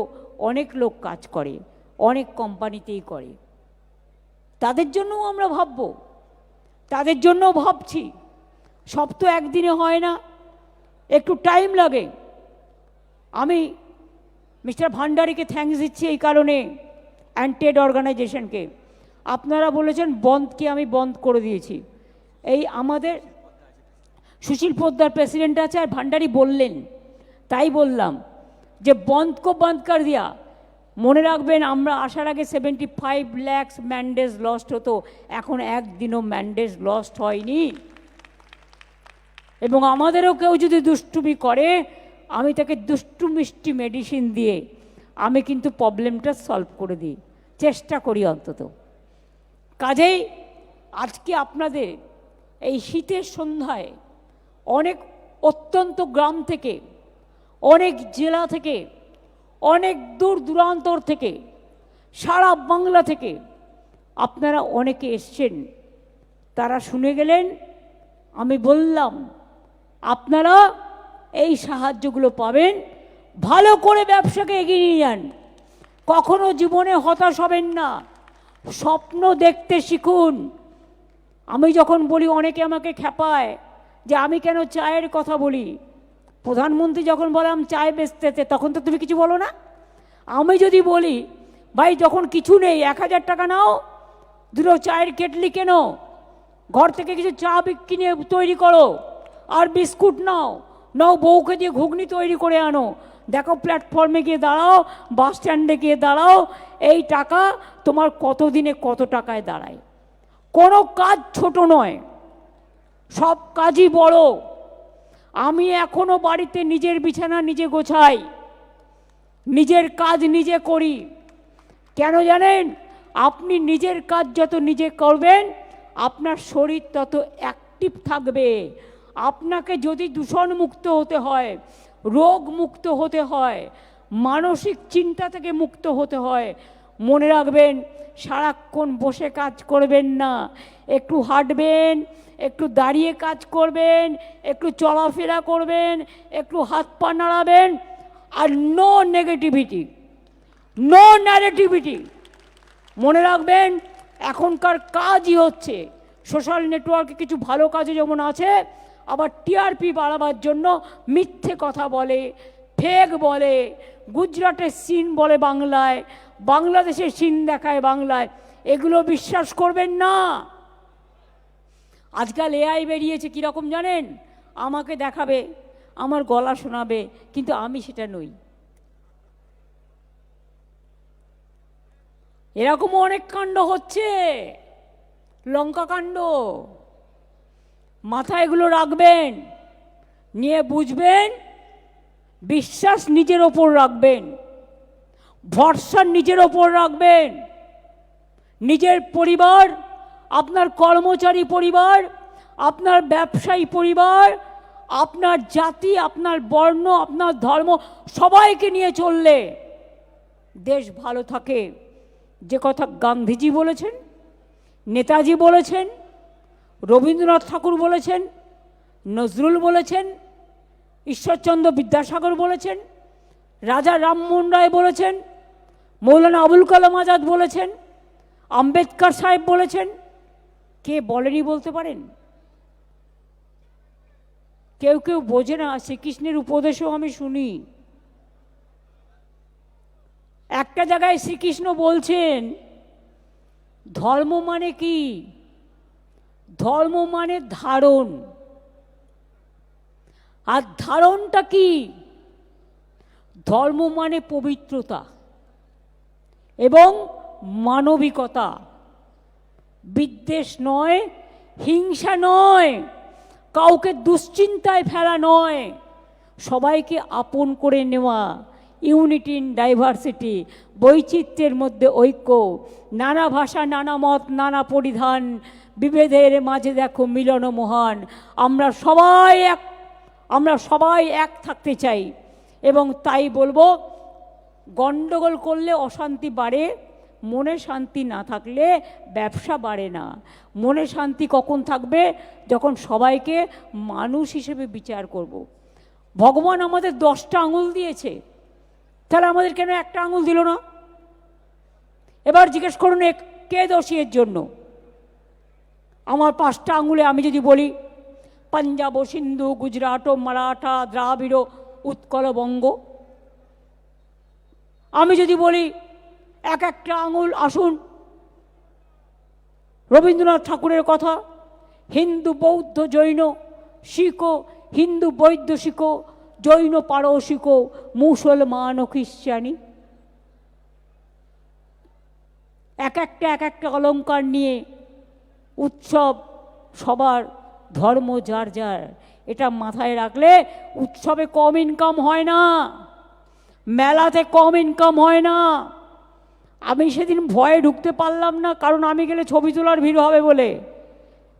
Speaker 5: অনেক লোক কাজ করে, অনেক কোম্পানিতেই করে। তাদের জন্যও আমরা ভাবব, তাদের জন্যও ভাবছি। সব তো একদিনে হয় না, একটু টাইম লাগে। আমি মিস্টার ভান্ডারীকে থ্যাঙ্কস দিচ্ছি এই কারণে, অ্যান্টেড অর্গানাইজেশনকে। আপনারা বলেছেন বন্ধকে, আমি বন্ধ করে দিয়েছি। এই আমাদের সুশীল পোদ্দার প্রেসিডেন্ট আছে, আর ভান্ডারী বললেন, তাই বললাম যে বন্ধকে বন্ধ কর দিয়া। মনে রাখবেন, আমরা আসার আগে 75 লাখ ম্যান্ডেজ লস্ট হতো, এখন একদিনও ম্যান্ডেজ লস্ট হয়নি। এবং আমাদেরও কেউ যদি দুষ্টুমি করে, আমি তাকে দুষ্টু মিষ্টি মেডিসিন দিয়ে আমি কিন্তু প্রবলেমটা সলভ করে দিই, চেষ্টা করি অন্তত। কাজেই আজকে আপনাদের এই শীতের সন্ধ্যায় অনেক অত্যন্ত গ্রাম থেকে, অনেক জেলা থেকে, অনেক দূর দূরান্তর থেকে, সারা বাংলা থেকে আপনারা অনেকে এসছেন। তারা শুনে গেলেন, আমি বললাম আপনারা এই সাহায্যগুলো পাবেন। ভালো করে ব্যবসাকে এগিয়ে নিয়ে যান, কখনো জীবনে হতাশ হবেন না, স্বপ্ন দেখতে শিখুন। আমি যখন বলি, অনেকে আমাকে খেপায় যে আমি কেন চায়ের কথা বলি। প্রধানমন্ত্রী যখন বললাম চায় বেচতেতে, তখন তো তুমি কিছু বলো না। আমি যদি বলি, ভাই যখন কিছু নেই 1000 টাকা নাও, দুটো চায়ের কেটলি কেন, ঘর থেকে কিছু চা কিনে তৈরি করো, আর বিস্কুট নাও, নাও বউকে দিয়ে ঘুগনি তৈরি করে আনো, দেখো প্ল্যাটফর্মে গিয়ে দাঁড়াও, বাস স্ট্যান্ডে গিয়ে দাঁড়াও, এই টাকা তোমার কত দিনে কত টাকায় দাঁড়ায়। কোনো কাজ ছোট নয়, সব কাজই বড়। আমি এখনো বাড়িতে নিজের বিছানা নিজে গোছাই, নিজের কাজ নিজে করি। কেন জানেন? আপনি নিজের কাজ যত নিজে করবেন, আপনার শরীর তত অ্যাক্টিভ থাকবে। আপনাকে যদি দূষণ মুক্ত হতে হয়, রোগ মুক্ত হতে হয়, মানসিক চিন্তা থেকে মুক্ত হতে হয়, মনে রাখবেন সারাক্ষণ বসে কাজ করবেন না, একটু হাঁটবেন, একটু দাঁড়িয়ে কাজ করবেন, একটু চলাফেরা করবেন, একটু হাত পা নাড়াবেন। আর নো নেগেটিভিটি, নো ন্যারেটিভিটি। মনে রাখবেন এখনকার কাজই হচ্ছে, সোশ্যাল নেটওয়ার্কে কিছু ভালো কাজও যেমন আছে, আবার টিআরপি বাড়াবার জন্য মিথ্যে কথা বলে, ফেক বলে, গুজরাটের সিন বলে বাংলায়, বাংলাদেশের সিন দেখায় বাংলায়। এগুলো বিশ্বাস করবেন না। আজকাল এআই বেরিয়েছে, কীরকম জানেন? আমাকে দেখাবে, আমার গলা শোনাবে, কিন্তু আমি সেটা নই। এরকমও অনেক কাণ্ড হচ্ছে, লঙ্কা কাণ্ড। মাথায় এগুলো রাখবেন, নিয়ে বুঝবেন, বিশ্বাস নিজের ওপর রাখবেন, ভরসা নিজের ওপর রাখবেন। নিজের পরিবার, আপনার কর্মচারী পরিবার, আপনার ব্যবসায়ী পরিবার, আপনার জাতি, আপনার বর্ণ, আপনার ধর্ম, সবাইকে নিয়ে চললে দেশ ভালো থাকে। যে কথা গান্ধীজি বলেছেন, নেতাজি বলেছেন, রবীন্দ্রনাথ ঠাকুর বলেছেন, নজরুল বলেছেন, ঈশ্বরচন্দ্র বিদ্যাসাগর বলেছেন, রাজা রামমোহন রায় বলেছেন, মৌলানা আবুল কালাম আজাদ বলেছেন, আম্বেদকর সাহেব বলেছেন। কে বলেনি বলতে পারেন? কেউ কেউ বোঝে না, শ্রীকৃষ্ণের উপদেশও আমি শুনি। একটা জায়গায় শ্রীকৃষ্ণ বলছেন, ধর্ম মানে কি? ধর্ম মানে ধারণ। আর ধারণটা কি? ধর্ম মানে পবিত্রতা এবং মানবিকতা, বিদ্বেষ নয়, হিংসা নয়, কাউকে দুশ্চিন্তায় ফেলা নয়, সবাইকে আপন করে নেওয়া। ইউনিটি ইন ডাইভার্সিটি, বৈচিত্র্যের মধ্যে ঐক্য, নানা ভাষা, নানা মত, নানা পরিধান, বিভেদের মাঝে দেখো মিলন মহান। আমরা সবাই এক থাকতে চাই। এবং তাই বলবো, গণ্ডগোল করলে অশান্তি বাড়ে, মনে শান্তি না থাকলে ব্যবসা বাড়ে না। মনে শান্তি কখন থাকবে? যখন সবাইকে মানুষ হিসেবে বিচার করব। ভগবান আমাদের 10টা আঙুল দিয়েছে, তাহলে আমাদের কেন একটা আঙুল দিল না? এবার জিজ্ঞেস করুন, কে দোষী এর জন্য? আমার 5টা আঙুলে আমি যদি বলি পাঞ্জাব, সিন্ধু, গুজরাট, মারাঠা, দ্রাবিড়, উৎকল, বঙ্গ, আমি যদি বলি এক একটা আঙুল, আসুন রবীন্দ্রনাথ ঠাকুরের কথা, হিন্দু, বৌদ্ধ, জৈন, শিখ, হিন্দু বৌদ্ধ শিখ, জৈন পারসিক, মুসলমান ও খ্রিস্টানি, এক একটা অলঙ্কার নিয়ে উৎসব, সবার ধর্ম যার যার। এটা মাথায় রাখলে উৎসবে কম ইনকাম হয় না, মেলাতে কম ইনকাম হয় না। আমি সেদিন ভয়ে ঢুকতে পারলাম না, কারণ আমি গেলে ছবি তোলার ভিড় হবে বলে।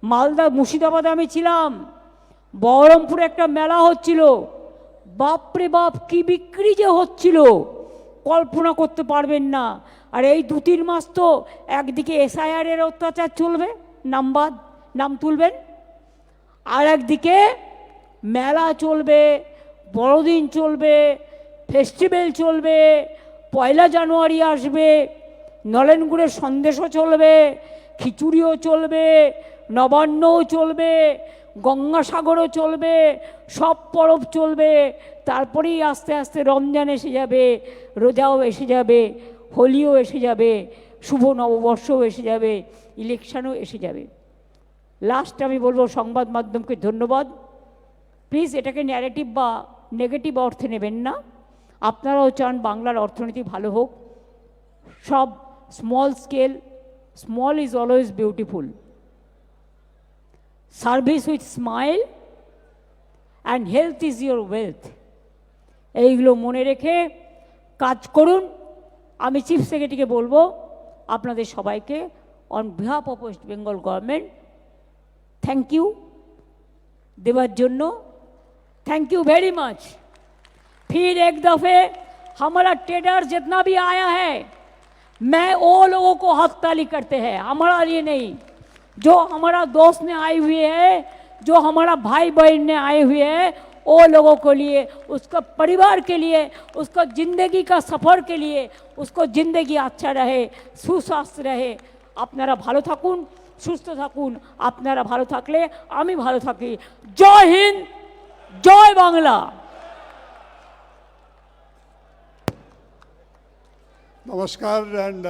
Speaker 5: মালদা, মুর্শিদাবাদে আমি ছিলাম, বহরমপুরে একটা মেলা হচ্ছিল, বাপরে বাপ কি বিক্রি যে হচ্ছিল, কল্পনা করতে পারবেন না। আর এই 2-3 মাস তো একদিকে এসআইআর অত্যাচার চলবে, নাম তুলবেন, আর একদিকে মেলা চলবে, বড়দিন চলবে, ফেস্টিভ্যাল চলবে, 1 জানুয়ারি আসবে, নলেনগুড়ের সন্দেশও চলবে, খিচুড়িও চলবে, নবান্নও চলবে, গঙ্গাসাগরও চলবে, সব পরব চলবে। তারপরেই আস্তে আস্তে রমজান এসে যাবে, রোজাও এসে যাবে, হোলিও এসে যাবে, শুভ নববর্ষও এসে যাবে, ইলেকশনও এসে যাবে। লাস্ট আমি বলবো, সংবাদ মাধ্যমকে ধন্যবাদ। প্লিজ এটাকে ন্যারেটিভ বা নেগেটিভ অর্থে নেবেন না। আপনারাও চান বাংলার অর্থনীতি ভালো হোক। সব small scale, small is always beautiful, service with smile and health is your wealth. এইগুলো মনে রেখে কাজ করুন। আমি চিফ সেক্রেটারিকে বলবো আপনাদের সবাইকে on behalf of West Bengal government thank you দেওয়ার জন্য। Thank you very much. फिर एक दफ़े हमारा ट्रेडर जितना भी आया है, मैं वो लोगों को हाथ ताली करते हैं, हमारा लिए नहीं। जो हमारा दोस्त ने आए हुए हैं, जो हमारा भाई बहन ने आए हुए हैं, वो लोगों को लिए, उसका परिवार के लिए, उसका ज़िंदगी का सफ़र के लिए, उसको ज़िंदगी अच्छा रहे, सुस्वास्थ्य रहे। আপনারা ভালো থাকুন, সুস্থ থাকুন। আপনারা ভালো থাকলে আমি ভালো থাকি। জয় হিন্দ, জয় বাংলা।
Speaker 6: নমস্কার, অ্যান্ড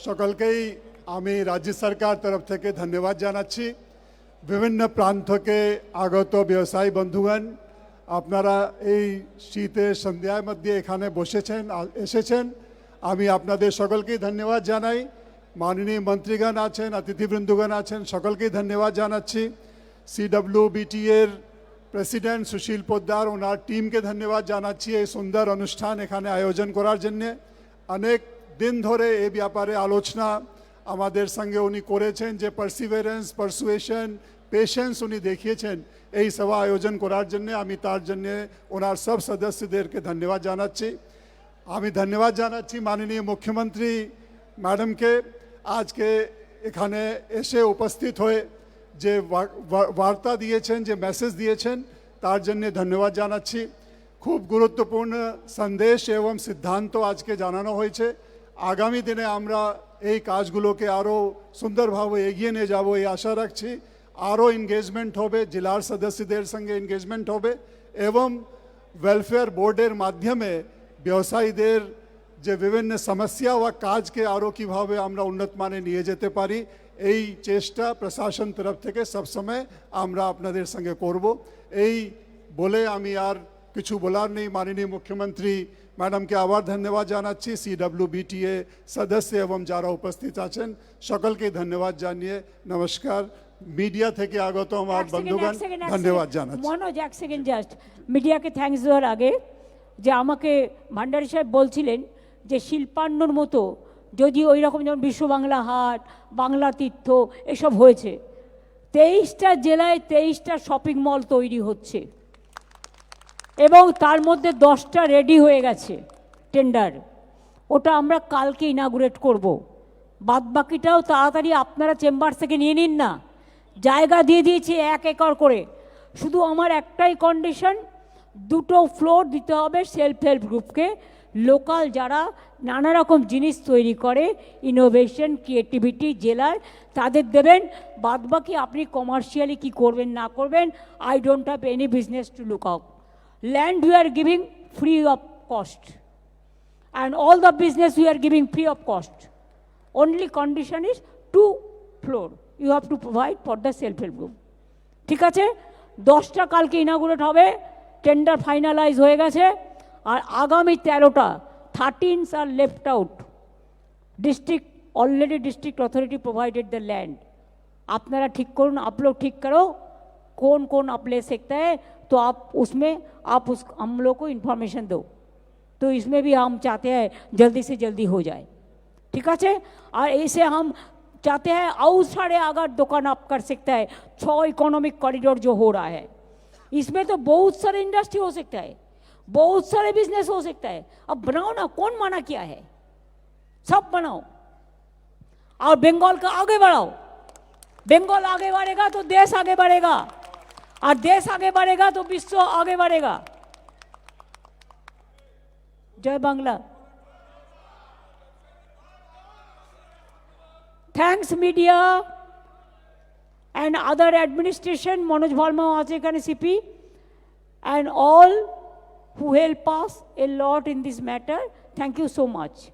Speaker 6: সকলকেই আমি রাজ্য সরকার তরফ থেকে ধন্যবাদ জানাচ্ছি। বিভিন্ন প্রান্ত থেকে আগত ব্যবসায়ী বন্ধুগণ, আপনারা এই শীতের সন্ধ্যার মধ্যে এখানে এসেছেন, আমি আপনাদের সকলকেই ধন্যবাদ জানাই। মাননীয় মন্ত্রীগণ আছেন, অতিথিবৃন্দগণ আছেন, সকলকেই ধন্যবাদ জানাচ্ছি। CWBT এর প্রেসিডেন্ট সুশীল পোদ্দার, ওনার টিমকে ধন্যবাদ জানাচ্ছি এই সুন্দর অনুষ্ঠান এখানে আয়োজন করার জন্যে। অনেক দিন ধরে এই ব্যাপারে আলোচনা আমাদের সঙ্গে উনি করেছেন, যে পারসিভারেন্স, পারসুয়েশন, পেশেন্স উনি দেখিয়েছেন এই সভা আয়োজন করার জন্যে। আমি তার জন্যে ওনার সব সদস্যদেরকে ধন্যবাদ জানাচ্ছি। আমি ধন্যবাদ জানাচ্ছি মাননীয় মুখ্যমন্ত্রী ম্যাডামকে, আজকে এখানে এসে উপস্থিত হয়ে যে বার্তা দিয়েছেন, যে মেসেজ দিয়েছেন, তার জন্যে ধন্যবাদ জানাচ্ছি। খুব গুরুত্বপূর্ণ সন্দেশ এবং সিদ্ধান্ত আজকে জানানো হয়েছে। আগামী দিনে আমরা এই কাজগুলোকে আরও সুন্দরভাবে এগিয়ে নিয়ে যাব এই আশা রাখছি। আরও এনগেজমেন্ট হবে, জেলার সদস্যদের সঙ্গে এনগেজমেন্ট হবে এবং ওয়েলফেয়ার বোর্ডের মাধ্যমে ব্যবসায়ীদের যে বিভিন্ন সমস্যা বা কাজকে আরও কীভাবে আমরা উন্নত মানে নিয়ে যেতে পারি, এই চেষ্টা প্রশাসন তরফ থেকে সবসময় আমরা আপনাদের সঙ্গে করব। এই বলে আমি আর কিছু বলার নেই। মাননীয় মুখ্যমন্ত্রী ম্যাডামকে আবার ধন্যবাদ জানাচ্ছি। CWBTA সদস্য এবং যারা উপস্থিত আছেন সকলকে ধন্যবাদ জানিয়ে নমস্কার। মিডিয়া থেকে আগত আমার বন্ধুগণ ধন্যবাদ জানাচ্ছি।
Speaker 5: মনোজ, এক সেকেন্ড জাস্ট, মিডিয়াকে থ্যাঙ্কস দেওয়ার আগে, যে আমাকে ভান্ডারী সাহেব বলছিলেন যে শিল্পান্নর মতো যদি ওই রকম যেমন বিশ্ব বাংলা হাট, বাংলা তীর্থ এসব হয়েছে, 23টা জেলায় 23টা শপিং মল তৈরি হচ্ছে এবং তার মধ্যে 10টা রেডি হয়ে গেছে টেন্ডার। ওটা আমরা কালকে ইনাগুরেট করব। বাদবাকিটাও তাড়াতাড়ি আপনারা চেম্বার থেকে নিয়ে নিন না। জায়গা দিয়ে দিয়েছি 1 একর করে। শুধু আমার একটাই কন্ডিশন, 2টো ফ্লোর দিতে হবে সেলফ হেল্প গ্রুপকে, লোকাল যারা নানা রকম জিনিস তৈরি করে, ইনোভেশন, ক্রিয়েটিভিটি জেলার, তাদের দেবেন। বাদবাকি আপনি কমার্শিয়ালি কি করবেন না করবেন, I don't have any business to look out. Land we are giving free of cost, and all the business we are giving free of cost. Only condition is 2 floor you have to provide for the self-help group. ঠিক আছে, 10টা কালকে inaugurate হবে, tender finalise হয়ে গেছে, আর আগামী 13টা 13s are left out. District authority provided the land. अपनारा ठीक करो, आप लोग ठीक करो कौन कौन आप ले सकता है, तो आप उसमें हम लोग को इन्फॉर्मेशन दो, तो इसमें भी हम चाहते हैं जल्दी से जल्दी हो जाए। ठीक है, और ऐसे हम चाहते हैं और सारे अगर दुकान आप कर सकता है। 6 इकोनॉमिक कॉरिडोर जो हो रहा है, इसमें तो बहुत सारे इंडस्ट्री हो सकता है, बहुत सारे बिजनेस हो सकता है। अब बनाओ ना, कौन मना किया है, सब बनाओ और बंगाल का आगे बढ़ाओ। बंगाल आगे बढ़ेगा तो देश आगे बढ़ेगा, और देश आगे बढ़ेगा तो विश्व आगे बढ़ेगा। जय Bangla. Thanks media and other administration, Manoj Bharma Achekane CP, and all who help us a lot in this matter. Thank you so much.